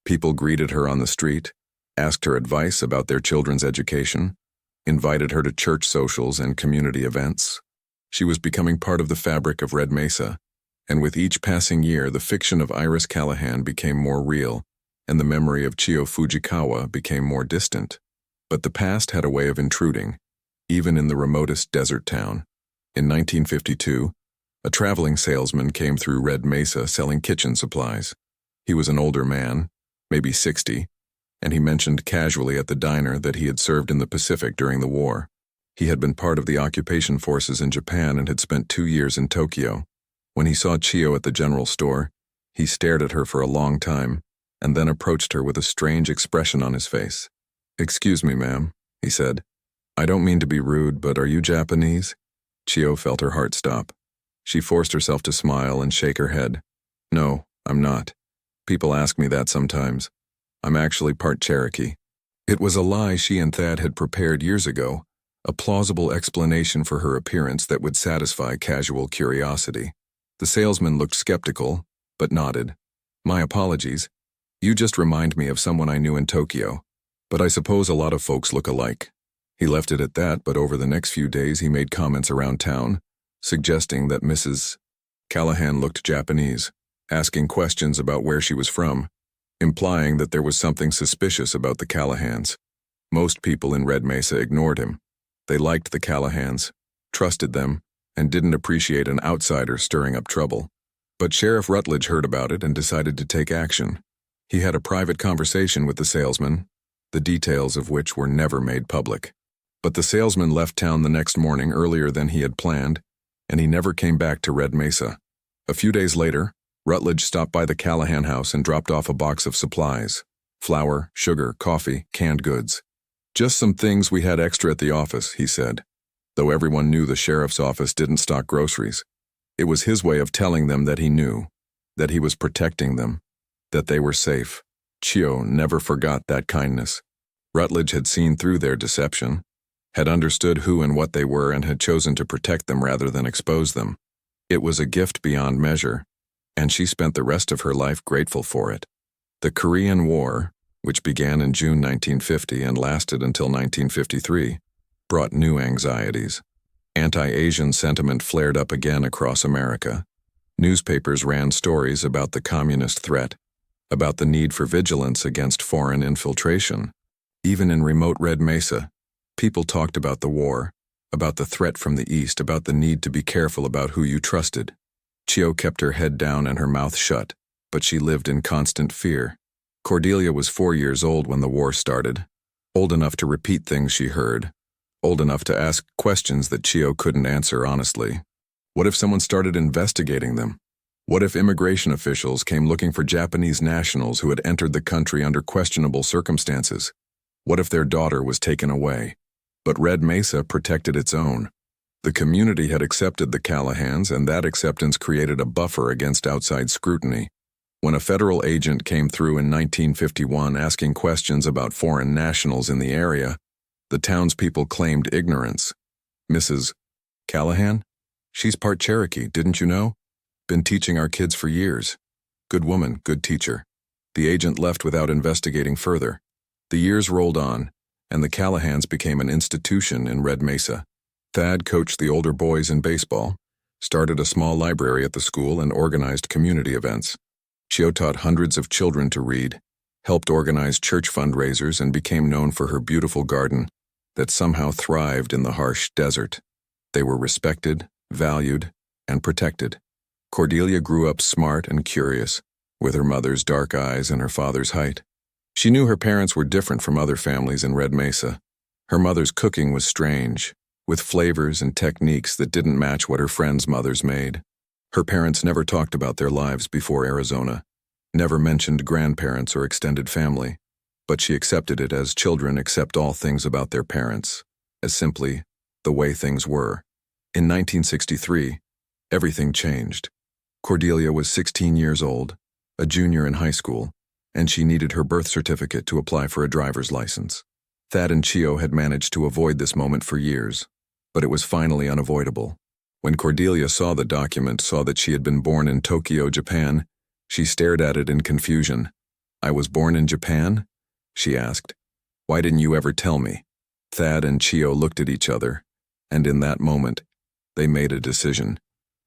People greeted her on the street, asked her advice about their children's education, invited her to church socials and community events. She was becoming part of the fabric of Red Mesa, and with each passing year, the fiction of Iris Callahan became more real, and the memory of Chio Fujikawa became more distant. But the past had a way of intruding, even in the remotest desert town. In 1952, a traveling salesman came through Red Mesa selling kitchen supplies. He was an older man, maybe 60, and he mentioned casually at the diner that he had served in the Pacific during the war. He had been part of the occupation forces in Japan and had spent 2 years in Tokyo. When he saw Chio at the general store, he stared at her for a long time, and then approached her with a strange expression on his face. "Excuse me, ma'am," he said. "I don't mean to be rude, but are you Japanese?" Chio felt her heart stop. She forced herself to smile and shake her head. "No, I'm not. People ask me that sometimes. I'm actually part Cherokee." It was a lie she and Thad had prepared years ago, a plausible explanation for her appearance that would satisfy casual curiosity. The salesman looked skeptical, but nodded. "My apologies. You just remind me of someone I knew in Tokyo, but I suppose a lot of folks look alike." He left it at that, but over the next few days he made comments around town, suggesting that Mrs. Callahan looked Japanese, asking questions about where she was from, implying that there was something suspicious about the Callahans. Most people in Red Mesa ignored him. They liked the Callahans, trusted them, and didn't appreciate an outsider stirring up trouble. But Sheriff Rutledge heard about it and decided to take action. He had a private conversation with the salesman, the details of which were never made public. But the salesman left town the next morning earlier than he had planned, and he never came back to Red Mesa. A few days later, Rutledge stopped by the Callahan house and dropped off a box of supplies: flour, sugar, coffee, canned goods. Just some things we had extra at the office, he said, though everyone knew the sheriff's office didn't stock groceries. It was his way of telling them that he knew, that he was protecting them, that they were safe. Chio never forgot that kindness. Rutledge had seen through their deception, had understood who and what they were, and had chosen to protect them rather than expose them. It was a gift beyond measure, and she spent the rest of her life grateful for it. The Korean War, which began in June 1950 and lasted until 1953, brought new anxieties. Anti-Asian sentiment flared up again across America. Newspapers ran stories about the communist threat, about the need for vigilance against foreign infiltration. Even in remote Red Mesa, people talked about the war, about the threat from the east, about the need to be careful about who you trusted. Chio kept her head down and her mouth shut, but she lived in constant fear. Cordelia was 4 years old when the war started, old enough to repeat things she heard, old enough to ask questions that Chio couldn't answer honestly. What if someone started investigating them? What if immigration officials came looking for Japanese nationals who had entered the country under questionable circumstances? What if their daughter was taken away? But Red Mesa protected its own. The community had accepted the Callahans, and that acceptance created a buffer against outside scrutiny. When a federal agent came through in 1951 asking questions about foreign nationals in the area, the townspeople claimed ignorance. Mrs. Callahan? She's part Cherokee, didn't you know? Been teaching our kids for years. Good woman, good teacher. The agent left without investigating further. The years rolled on, and the Callahans became an institution in Red Mesa. Thad coached the older boys in baseball, started a small library at the school, and organized community events. Chio taught hundreds of children to read, helped organize church fundraisers, and became known for her beautiful garden that somehow thrived in the harsh desert. They were respected, valued, and protected. Cordelia grew up smart and curious, with her mother's dark eyes and her father's height. She knew her parents were different from other families in Red Mesa. Her mother's cooking was strange, with flavors and techniques that didn't match what her friends' mothers made. Her parents never talked about their lives before Arizona, never mentioned grandparents or extended family, but she accepted it as children accept all things about their parents, as simply the way things were. In 1963, everything changed. Cordelia was 16 years old, a junior in high school, and she needed her birth certificate to apply for a driver's license. Thad and Chio had managed to avoid this moment for years, but it was finally unavoidable. When Cordelia saw the document, saw that she had been born in Tokyo, Japan, she stared at it in confusion. "I was born in Japan?" she asked. "Why didn't you ever tell me?" Thad and Chio looked at each other, and in that moment, they made a decision.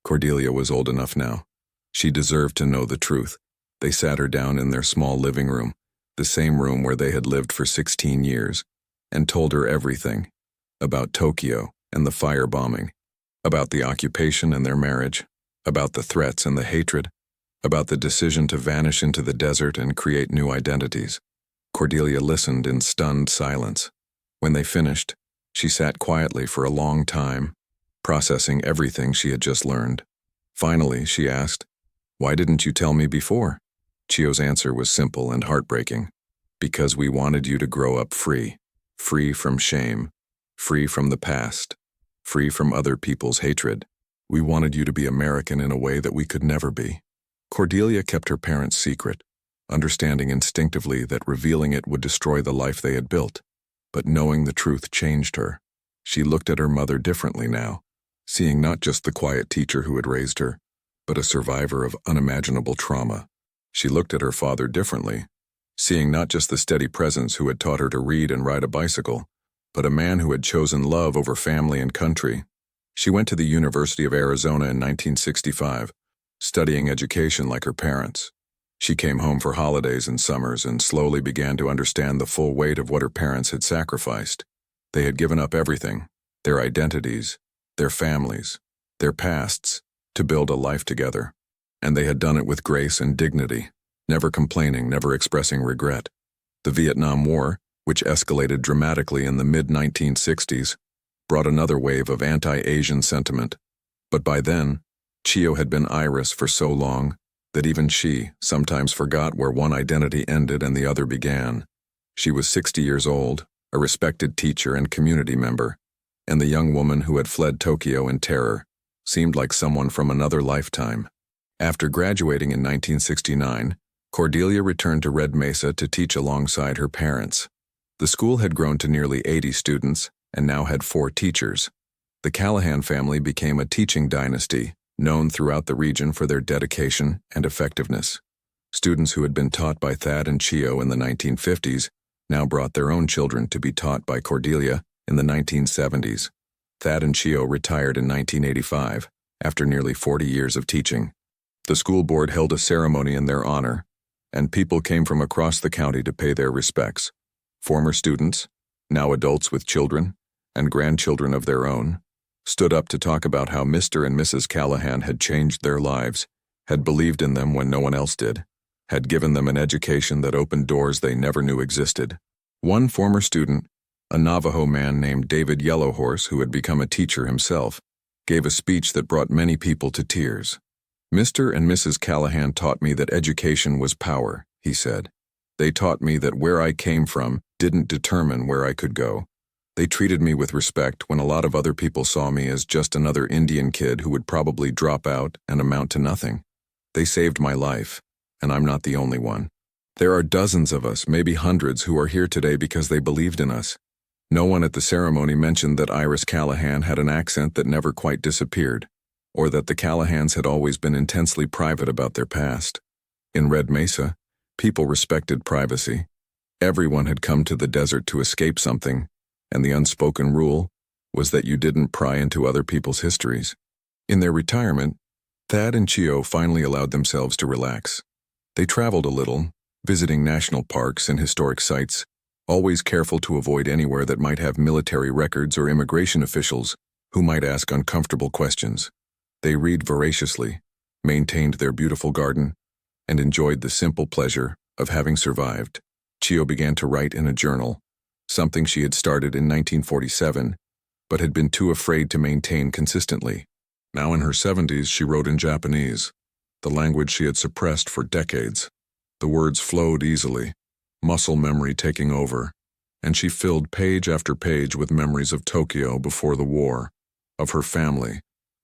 Cordelia was old enough now. She deserved to know the truth. They sat her down in their small living room, the same room where they had lived for 16 years, and told her everything about Tokyo and the firebombing, about the occupation and their marriage, about the threats and the hatred, about the decision to vanish into the desert and create new identities. Cordelia listened in stunned silence. When they finished, she sat quietly for a long time, processing everything she had just learned. Finally, she asked, "Why didn't you tell me before?" Chio's answer was simple and heartbreaking. "Because we wanted you to grow up free, free from shame, free from the past, free from other people's hatred. We wanted you to be American in a way that we could never be." Cordelia kept her parents' secret, understanding instinctively that revealing it would destroy the life they had built. But knowing the truth changed her. She looked at her mother differently now, seeing not just the quiet teacher who had raised her, but a survivor of unimaginable trauma. She looked at her father differently, seeing not just the steady presence who had taught her to read and ride a bicycle, but a man who had chosen love over family and country. She went to the University of Arizona in 1965, studying education like her parents. She came home for holidays and summers and slowly began to understand the full weight of what her parents had sacrificed. They had given up everything, their identities, their families, their pasts, to build a life together. And they had done it with grace and dignity, never complaining, never expressing regret. The Vietnam War, which escalated dramatically in the mid-1960s, brought another wave of anti-Asian sentiment. But by then, Chio had been Iris for so long that even she sometimes forgot where one identity ended and the other began. She was 60 years old, a respected teacher and community member, and the young woman who had fled Tokyo in terror seemed like someone from another lifetime. After graduating in 1969, Cordelia returned to Red Mesa to teach alongside her parents. The school had grown to nearly 80 students and now had 4 teachers. The Callahan family became a teaching dynasty, known throughout the region for their dedication and effectiveness. Students who had been taught by Thad and Chio in the 1950s now brought their own children to be taught by Cordelia in the 1970s. Thad and Chio retired in 1985 after nearly 40 years of teaching. The school board held a ceremony in their honor, and people came from across the county to pay their respects. Former students, now adults with children and grandchildren of their own, stood up to talk about how Mr. and Mrs. Callahan had changed their lives, had believed in them when no one else did, had given them an education that opened doors they never knew existed. One former student, a Navajo man named David Yellowhorse, who had become a teacher himself, gave a speech that brought many people to tears. Mr. and Mrs. Callahan taught me that education was power, he said. They taught me that where I came from didn't determine where I could go. They treated me with respect when a lot of other people saw me as just another Indian kid who would probably drop out and amount to nothing. They saved my life, and I'm not the only one. There are dozens of us, maybe hundreds, who are here today because they believed in us. No one at the ceremony mentioned that Iris Callahan had an accent that never quite disappeared, or that the Callahans had always been intensely private about their past. In Red Mesa, people respected privacy. Everyone had come to the desert to escape something, and the unspoken rule was that you didn't pry into other people's histories. In their retirement, Thad and Chio finally allowed themselves to relax. They traveled a little, visiting national parks and historic sites, always careful to avoid anywhere that might have military records or immigration officials who might ask uncomfortable questions. They read voraciously, maintained their beautiful garden, and enjoyed the simple pleasure of having survived. Chio began to write in a journal, something she had started in 1947, but had been too afraid to maintain consistently. Now in her 70s, she wrote in Japanese, the language she had suppressed for decades. The words flowed easily, muscle memory taking over, and she filled page after page with memories of Tokyo before the war, of her family,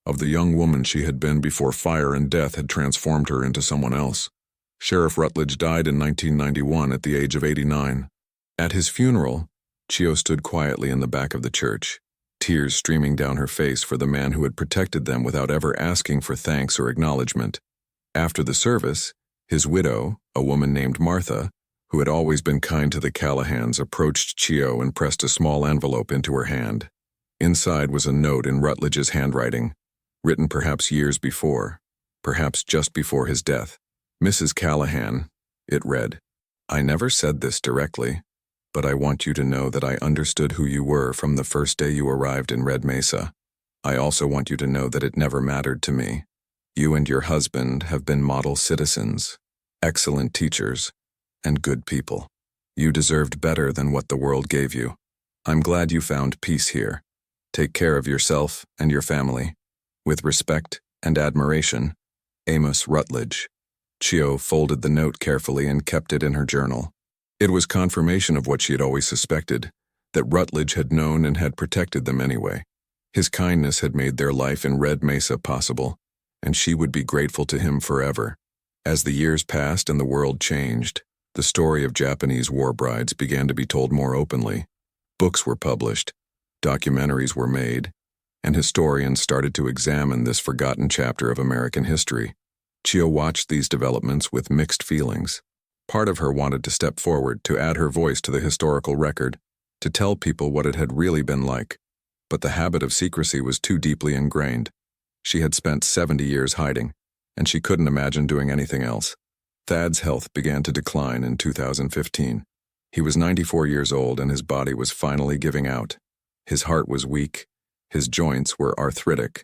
of the young woman she had been before fire and death had transformed her into someone else. Sheriff Rutledge died in 1991 at the age of 89. At his funeral, Chio stood quietly in the back of the church, tears streaming down her face for the man who had protected them without ever asking for thanks or acknowledgement. After the service, his widow, a woman named Martha, who had always been kind to the Callahans, approached Chio and pressed a small envelope into her hand. Inside was a note in Rutledge's handwriting, written perhaps years before, perhaps just before his death. Mrs. Callahan, it read, I never said this directly, but I want you to know that I understood who you were from the first day you arrived in Red Mesa. I also want you to know that it never mattered to me. You and your husband have been model citizens, excellent teachers, and good people. You deserved better than what the world gave you. I'm glad you found peace here. Take care of yourself and your family. With respect and admiration, Amos Rutledge. Chio folded the note carefully and kept it in her journal. It was confirmation of what she had always suspected, that Rutledge had known and had protected them anyway. His kindness had made their life in Red Mesa possible, and she would be grateful to him forever. As the years passed and the world changed, the story of Japanese war brides began to be told more openly. Books were published, documentaries were made, and historians started to examine this forgotten chapter of American history. Chio watched these developments with mixed feelings. Part of her wanted to step forward, to add her voice to the historical record, to tell people what it had really been like. But the habit of secrecy was too deeply ingrained. She had spent 70 years hiding, and she couldn't imagine doing anything else. Thad's health began to decline in 2015. He was 94 years old and his body was finally giving out. His heart was weak, his joints were arthritic,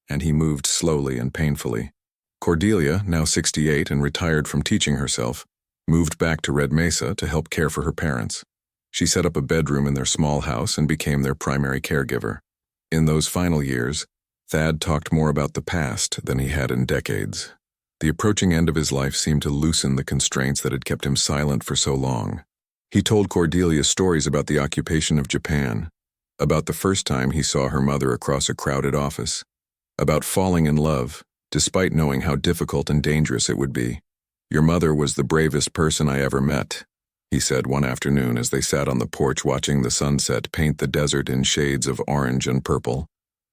and he moved slowly and painfully. Cordelia, now 68 and retired from teaching herself, moved back to Red Mesa to help care for her parents. She set up a bedroom in their small house and became their primary caregiver. In those final years, Thad talked more about the past than he had in decades. The approaching end of his life seemed to loosen the constraints that had kept him silent for so long. He told Cordelia stories about the occupation of Japan, about the first time he saw her mother across a crowded office, about falling in love, despite knowing how difficult and dangerous it would be. "Your mother was the bravest person I ever met," he said one afternoon as they sat on the porch watching the sunset paint the desert in shades of orange and purple.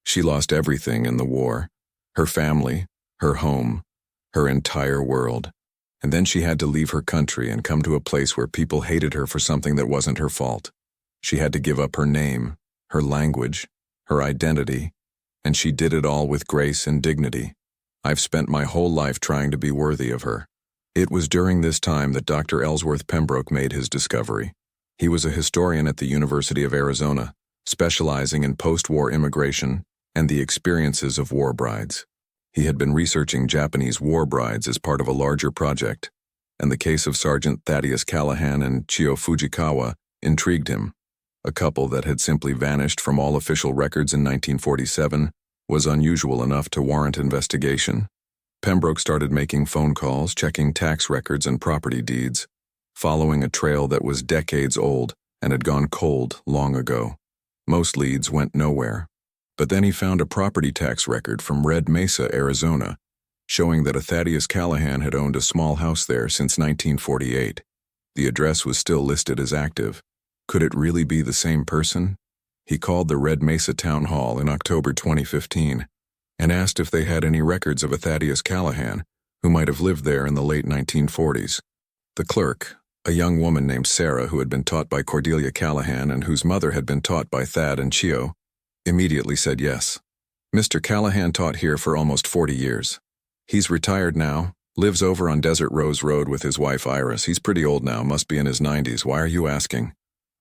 "She lost everything in the war. Her family, her home, her entire world. And then she had to leave her country and come to a place where people hated her for something that wasn't her fault. She had to give up her name, her language, her identity, and she did it all with grace and dignity. I've spent my whole life trying to be worthy of her." It was during this time that Dr. Ellsworth Pembroke made his discovery. He was a historian at the University of Arizona, specializing in post-war immigration and the experiences of war brides. He had been researching Japanese war brides as part of a larger project, and the case of Sergeant Thaddeus Callahan and Chio Fujikawa intrigued him. A couple that had simply vanished from all official records in 1947 was unusual enough to warrant investigation. Pembroke started making phone calls, checking tax records and property deeds, following a trail that was decades old and had gone cold long ago. Most leads went nowhere. But then he found a property tax record from Red Mesa, Arizona, showing that a Thaddeus Callahan had owned a small house there since 1948. The address was still listed as active. Could it really be the same person? He called the Red Mesa Town Hall in October 2015 and asked if they had any records of a Thaddeus Callahan who might have lived there in the late 1940s. The clerk, a young woman named Sarah who had been taught by Cordelia Callahan and whose mother had been taught by Thad and Chio, immediately said yes. "Mr. Callahan taught here for almost 40 years. He's retired now, lives over on Desert Rose Road with his wife Iris. He's pretty old now, must be in his 90s. Why are you asking?"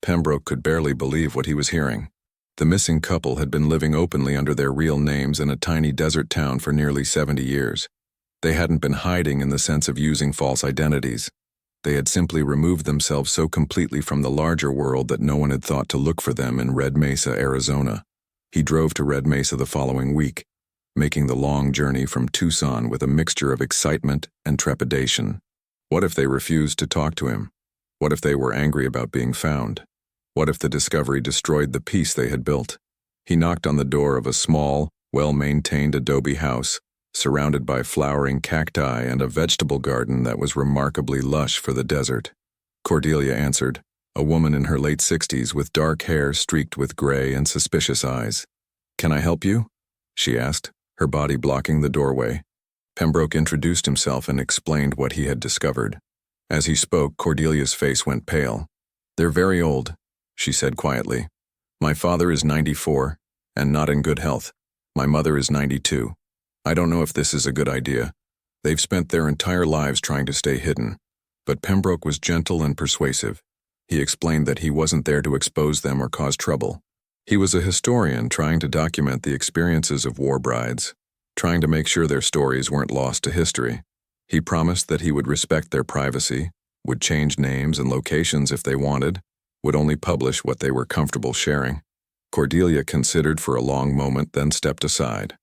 Pembroke could barely believe what he was hearing. The missing couple had been living openly under their real names in a tiny desert town for nearly 70 years. They hadn't been hiding in the sense of using false identities. They had simply removed themselves so completely from the larger world that no one had thought to look for them in Red Mesa, Arizona. He drove to Red Mesa the following week, making the long journey from Tucson with a mixture of excitement and trepidation. What if they refused to talk to him? What if they were angry about being found? What if the discovery destroyed the peace they had built? He knocked on the door of a small, well-maintained adobe house, surrounded by flowering cacti and a vegetable garden that was remarkably lush for the desert. Cordelia answered, a woman in her late 60s with dark hair streaked with gray and suspicious eyes. "Can I help you?" she asked, her body blocking the doorway. Pembroke introduced himself and explained what he had discovered. As he spoke, Cordelia's face went pale. "They're very old," she said quietly. "My father is 94 and not in good health. My mother is 92. I don't know if this is a good idea. They've spent their entire lives trying to stay hidden." But Pembroke was gentle and persuasive. He explained that he wasn't there to expose them or cause trouble. He was a historian trying to document the experiences of war brides, trying to make sure their stories weren't lost to history. He promised that he would respect their privacy, would change names and locations if they wanted, would only publish what they were comfortable sharing. Cordelia considered for a long moment, then stepped aside.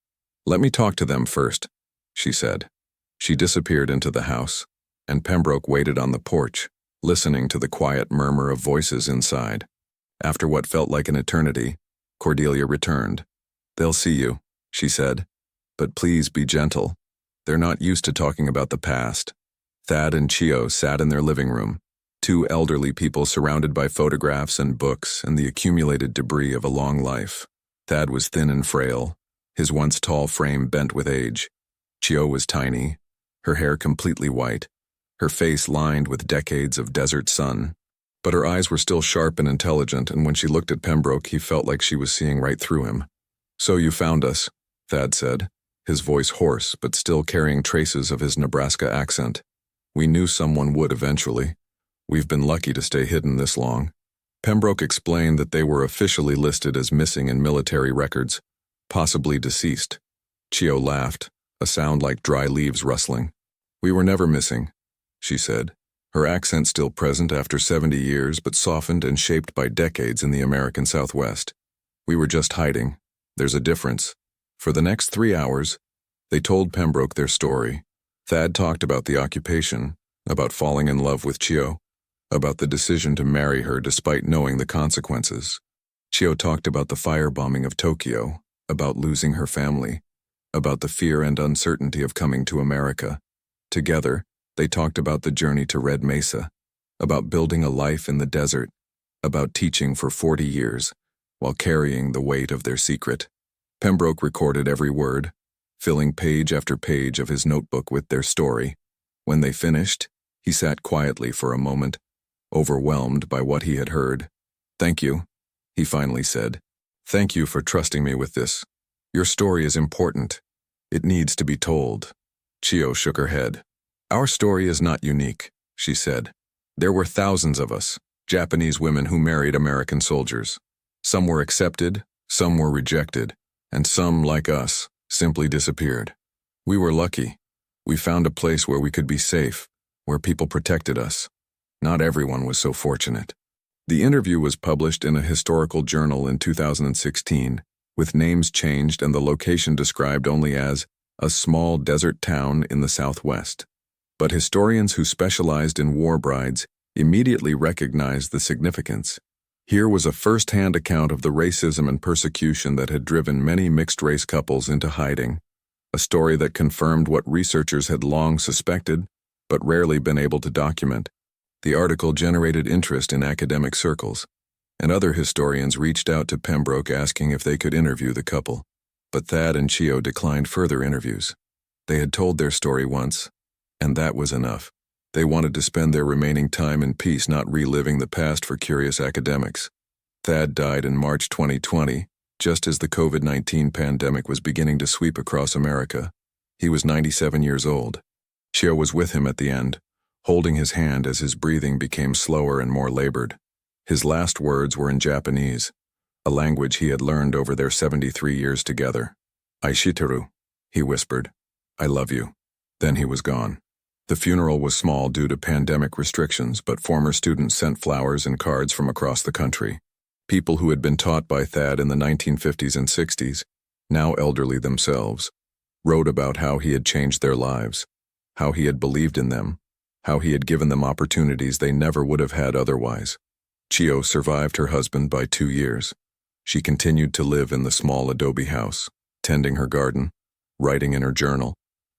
"Let me talk to them first," she said. She disappeared into the house, and Pembroke waited on the porch, listening to the quiet murmur of voices inside. After what felt like an eternity, Cordelia returned. "They'll see you," she said, "but please be gentle. They're not used to talking about the past." Thad and Chio sat in their living room, two elderly people surrounded by photographs and books and the accumulated debris of a long life. Thad was thin and frail, his once tall frame bent with age. Chio was tiny, her hair completely white, her face lined with decades of desert sun. But her eyes were still sharp and intelligent, and when she looked at Pembroke, he felt like she was seeing right through him. "So you found us," Thad said, his voice hoarse but still carrying traces of his Nebraska accent. "We knew someone would eventually. We've been lucky to stay hidden this long." Pembroke explained that they were officially listed as missing in military records, possibly deceased. Chio laughed, a sound like dry leaves rustling. "We were never missing," she said, her accent still present after 70 years but softened and shaped by decades in the American Southwest. "We were just hiding. There's a difference." For the next 3 hours, they told Pembroke their story. Thad talked about the occupation, about falling in love with Chio, about the decision to marry her despite knowing the consequences. Chio talked about the firebombing of Tokyo, about losing her family, about the fear and uncertainty of coming to America. Together, they talked about the journey to Red Mesa, about building a life in the desert, about teaching for 40 years, while carrying the weight of their secret. Pembroke recorded every word, filling page after page of his notebook with their story. When they finished, he sat quietly for a moment, overwhelmed by what he had heard. "Thank you," he finally said. "Thank you for trusting me with this. Your story is important. It needs to be told." Chio shook her head. "Our story is not unique," she said. "There were thousands of us, Japanese women who married American soldiers. Some were accepted, some were rejected, and some, like us, simply disappeared. We were lucky. We found a place where we could be safe, where people protected us. Not everyone was so fortunate." The interview was published in a historical journal in 2016, with names changed and the location described only as a small desert town in the Southwest. But historians who specialized in war brides immediately recognized the significance. Here was a first-hand account of the racism and persecution that had driven many mixed-race couples into hiding, a story that confirmed what researchers had long suspected, but rarely been able to document. The article generated interest in academic circles, and other historians reached out to Pembroke asking if they could interview the couple. But Thad and Chio declined further interviews. They had told their story once, and that was enough. They wanted to spend their remaining time in peace, not reliving the past for curious academics. Thad died in March 2020, just as the COVID-19 pandemic was beginning to sweep across America. He was 97 years old. Chio was with him at the end, holding his hand as his breathing became slower and more labored. His last words were in Japanese, a language he had learned over their 73 years together. "Aishiteru," he whispered. "I love you." Then he was gone. The funeral was small due to pandemic restrictions, but former students sent flowers and cards from across the country. People who had been taught by Thad in the 1950s and 60s, now elderly themselves, wrote about how he had changed their lives, how he had believed in them, how he had given them opportunities they never would have had otherwise. Chio survived her husband by 2 years. She continued to live in the small adobe house, tending her garden, writing in her journal,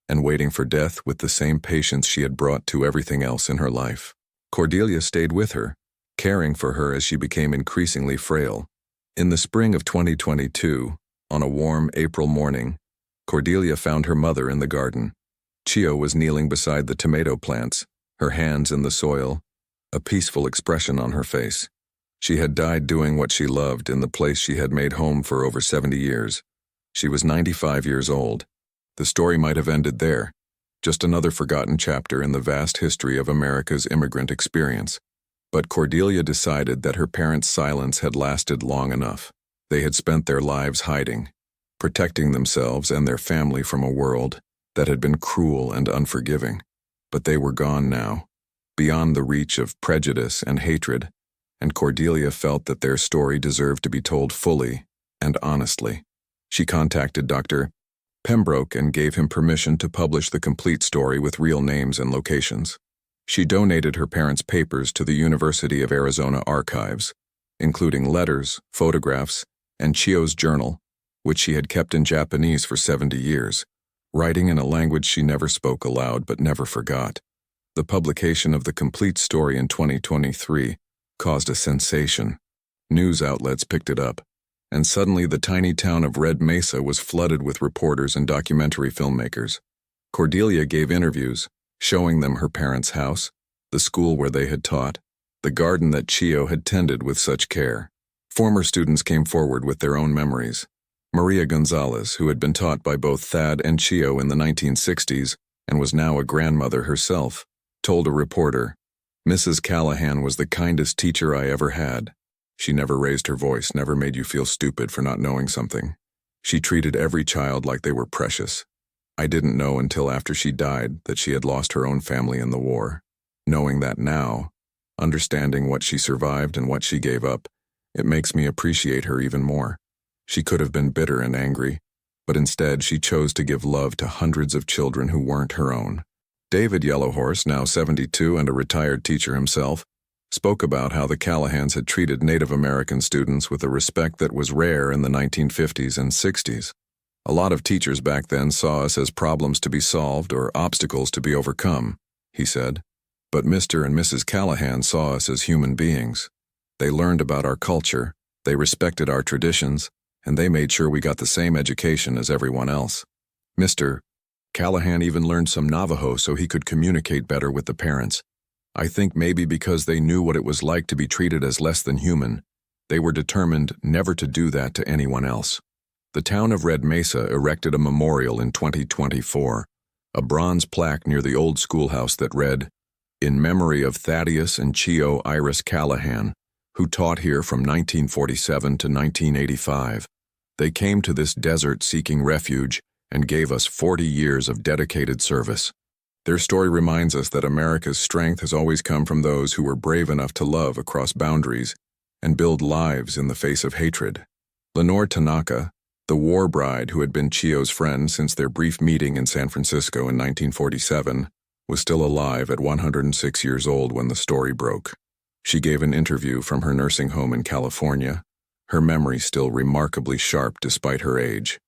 and waiting for death with the same patience she had brought to everything else in her life. Cordelia stayed with her, caring for her as she became increasingly frail. In the spring of 2022, on a warm April morning, Cordelia found her mother in the garden. Chio was kneeling beside the tomato plants, her hands in the soil, a peaceful expression on her face. She had died doing what she loved in the place she had made home for over 70 years. She was 95 years old. The story might have ended there, just another forgotten chapter in the vast history of America's immigrant experience. But Cordelia decided that her parents' silence had lasted long enough. They had spent their lives hiding, protecting themselves and their family from a world that had been cruel and unforgiving. But they were gone now, beyond the reach of prejudice and hatred, and Cordelia felt that their story deserved to be told fully and honestly. She contacted Dr. Pembroke and gave him permission to publish the complete story with real names and locations. She donated her parents' papers to the University of Arizona archives, including letters, photographs, and Chio's journal, which she had kept in Japanese for 70 years, writing in a language she never spoke aloud but never forgot. The publication of the complete story in 2023 caused a sensation. News outlets picked it up, and suddenly the tiny town of Red Mesa was flooded with reporters and documentary filmmakers. Cordelia gave interviews, showing them her parents' house, the school where they had taught, the garden that Chio had tended with such care. Former students came forward with their own memories. Maria Gonzalez, who had been taught by both Thad and Chio in the 1960s and was now a grandmother herself, told a reporter, "Mrs. Callahan was the kindest teacher I ever had. She never raised her voice, never made you feel stupid for not knowing something. She treated every child like they were precious. I didn't know until after she died that she had lost her own family in the war. Knowing that now, understanding what she survived and what she gave up, it makes me appreciate her even more. She could have been bitter and angry, but instead she chose to give love to hundreds of children who weren't her own." David Yellowhorse, now 72 and a retired teacher himself, spoke about how the Callahans had treated Native American students with a respect that was rare in the 1950s and 60s. A lot of teachers back then saw us as problems to be solved or obstacles to be overcome, he said. But Mr. and Mrs. Callahan saw us as human beings. They learned about our culture, they respected our traditions, and they made sure we got the same education as everyone else. Mr. Callahan even learned some Navajo so he could communicate better with the parents. I think maybe because they knew what it was like to be treated as less than human, they were determined never to do that to anyone else. The town of Red Mesa erected a memorial in 2024, a bronze plaque near the old schoolhouse that read, "In memory of Thaddeus and Chio Iris Callahan, who taught here from 1947 to 1985. They came to this desert seeking refuge and gave us 40 years of dedicated service." Their story reminds us that America's strength has always come from those who were brave enough to love across boundaries and build lives in the face of hatred. Lenore Tanaka, the war bride who had been Chio's friend since their brief meeting in San Francisco in 1947, was still alive at 106 years old when the story broke. She gave an interview from her nursing home in California, her memory still remarkably sharp despite her age.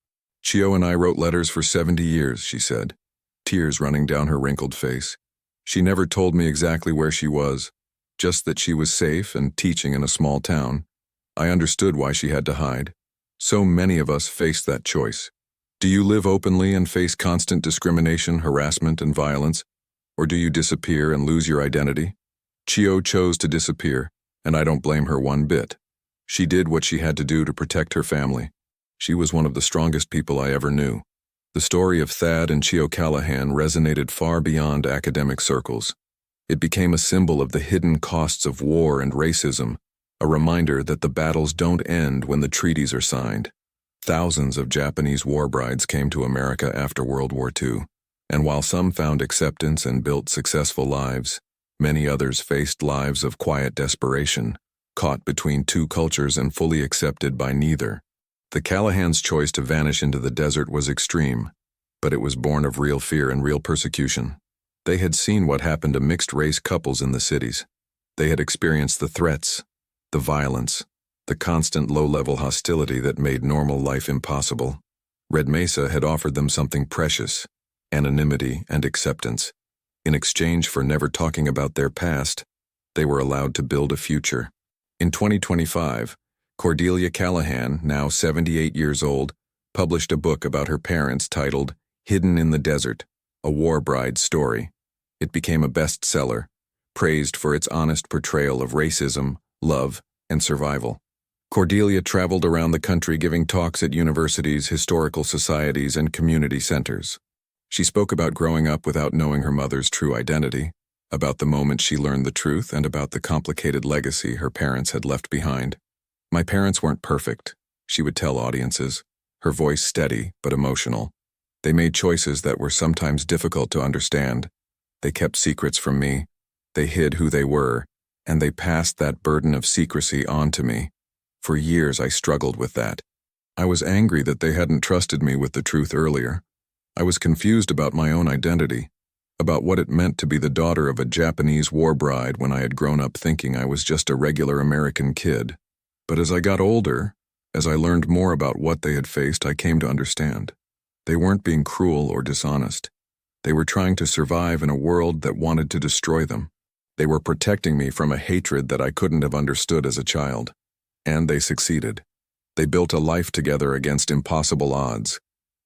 "Chio and I wrote letters for 70 years, she said, tears running down her wrinkled face. She never told me exactly where she was, just that she was safe and teaching in a small town. I understood why she had to hide. So many of us face that choice. Do you live openly and face constant discrimination, harassment, and violence? Or do you disappear and lose your identity? Chio chose to disappear, and I don't blame her one bit. She did what she had to do to protect her family. She was one of the strongest people I ever knew." The story of Thad and Chio Callahan resonated far beyond academic circles. It became a symbol of the hidden costs of war and racism, a reminder that the battles don't end when the treaties are signed. Thousands of Japanese war brides came to America after World War II, and while some found acceptance and built successful lives, many others faced lives of quiet desperation, caught between two cultures and fully accepted by neither. The Callahans' choice to vanish into the desert was extreme, but it was born of real fear and real persecution. They had seen what happened to mixed-race couples in the cities. They had experienced the threats, the violence, the constant low-level hostility that made normal life impossible. Red Mesa had offered them something precious, anonymity and acceptance. In exchange for never talking about their past, they were allowed to build a future. In 2025, Cordelia Callahan, now 78 years old, published a book about her parents titled Hidden in the Desert, A War Bride's Story. It became a bestseller, praised for its honest portrayal of racism, love, and survival. Cordelia traveled around the country giving talks at universities, historical societies, and community centers. She spoke about growing up without knowing her mother's true identity, about the moment she learned the truth, and about the complicated legacy her parents had left behind. "My parents weren't perfect," she would tell audiences, her voice steady but emotional. "They made choices that were sometimes difficult to understand. They kept secrets from me. They hid who they were, and they passed that burden of secrecy on to me. For years I struggled with that. I was angry that they hadn't trusted me with the truth earlier. I was confused about my own identity, about what it meant to be the daughter of a Japanese war bride when I had grown up thinking I was just a regular American kid. But as I got older, as I learned more about what they had faced, I came to understand. They weren't being cruel or dishonest. They were trying to survive in a world that wanted to destroy them. They were protecting me from a hatred that I couldn't have understood as a child. And they succeeded. They built a life together against impossible odds.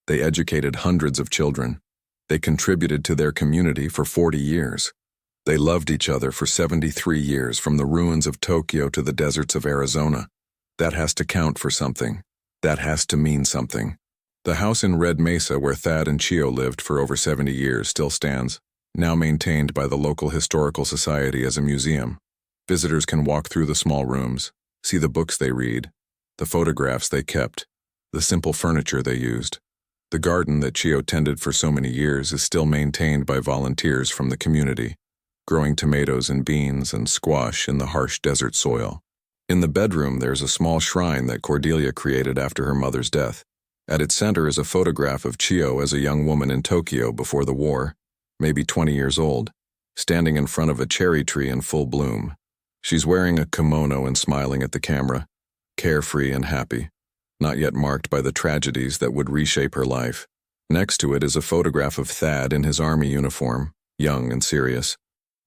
They educated hundreds of children. They contributed to their community for 40 years. They loved each other for 73 years, from the ruins of Tokyo to the deserts of Arizona. That has to count for something. That has to mean something. The house in Red Mesa where Thad and Chio lived for over 70 years still stands, now maintained by the local historical society as a museum. Visitors can walk through the small rooms, see the books they read, the photographs they kept, the simple furniture they used. The garden that Chio tended for so many years is still maintained by volunteers from the community, growing tomatoes and beans and squash in the harsh desert soil. In the bedroom, there's a small shrine that Cordelia created after her mother's death. At its center is a photograph of Chio as a young woman in Tokyo before the war, maybe 20 years old, standing in front of a cherry tree in full bloom. She's wearing a kimono and smiling at the camera, carefree and happy, not yet marked by the tragedies that would reshape her life. Next to it is a photograph of Thad in his army uniform, young and serious.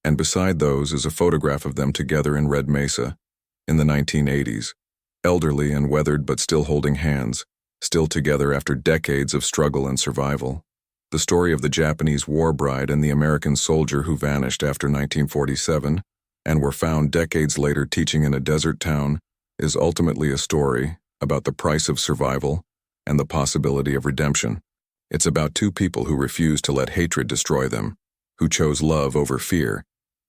And beside those is a photograph of them together in Red Mesa, in the 1980s, elderly and weathered but still holding hands, still together after decades of struggle and survival. The story of the Japanese war bride and the American soldier who vanished after 1947 and were found decades later teaching in a desert town is ultimately a story about the price of survival and the possibility of redemption. It's about two people who refused to let hatred destroy them, who chose love over fear,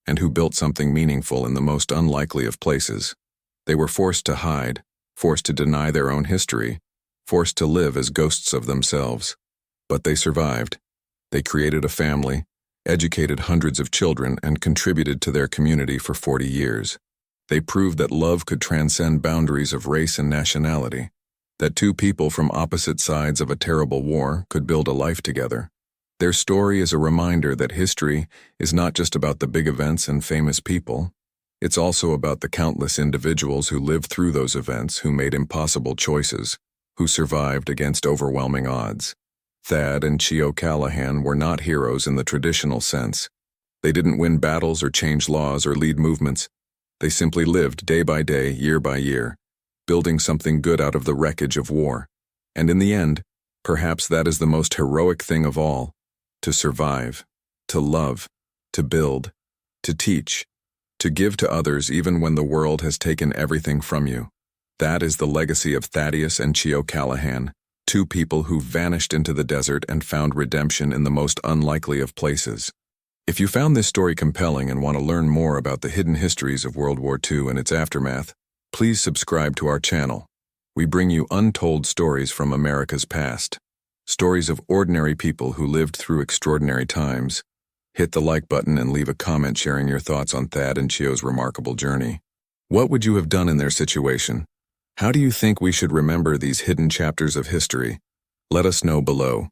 and who built something meaningful in the most unlikely of places. They were forced to hide, forced to deny their own history, forced to live as ghosts of themselves. But they survived. They created a family, educated hundreds of children, and contributed to their community for 40 years. They proved that love could transcend boundaries of race and nationality, that two people from opposite sides of a terrible war could build a life together. Their story is a reminder that history is not just about the big events and famous people. It's also about the countless individuals who lived through those events, who made impossible choices, who survived against overwhelming odds. Thad and Chio Callahan were not heroes in the traditional sense. They didn't win battles or change laws or lead movements. They simply lived day by day, year by year, building something good out of the wreckage of war. And in the end, perhaps that is the most heroic thing of all: to survive, to love, to build, to teach, to give to others even when the world has taken everything from you. That is the legacy of Thaddeus and Chio Callahan, two people who vanished into the desert and found redemption in the most unlikely of places. If you found this story compelling and want to learn more about the hidden histories of World War II and its aftermath, please subscribe to our channel. We bring you untold stories from America's past. Stories of ordinary people who lived through extraordinary times. Hit the like button and leave a comment sharing your thoughts on Thad and Chio's remarkable journey. What would you have done in their situation? How do you think we should remember these hidden chapters of history? Let us know below.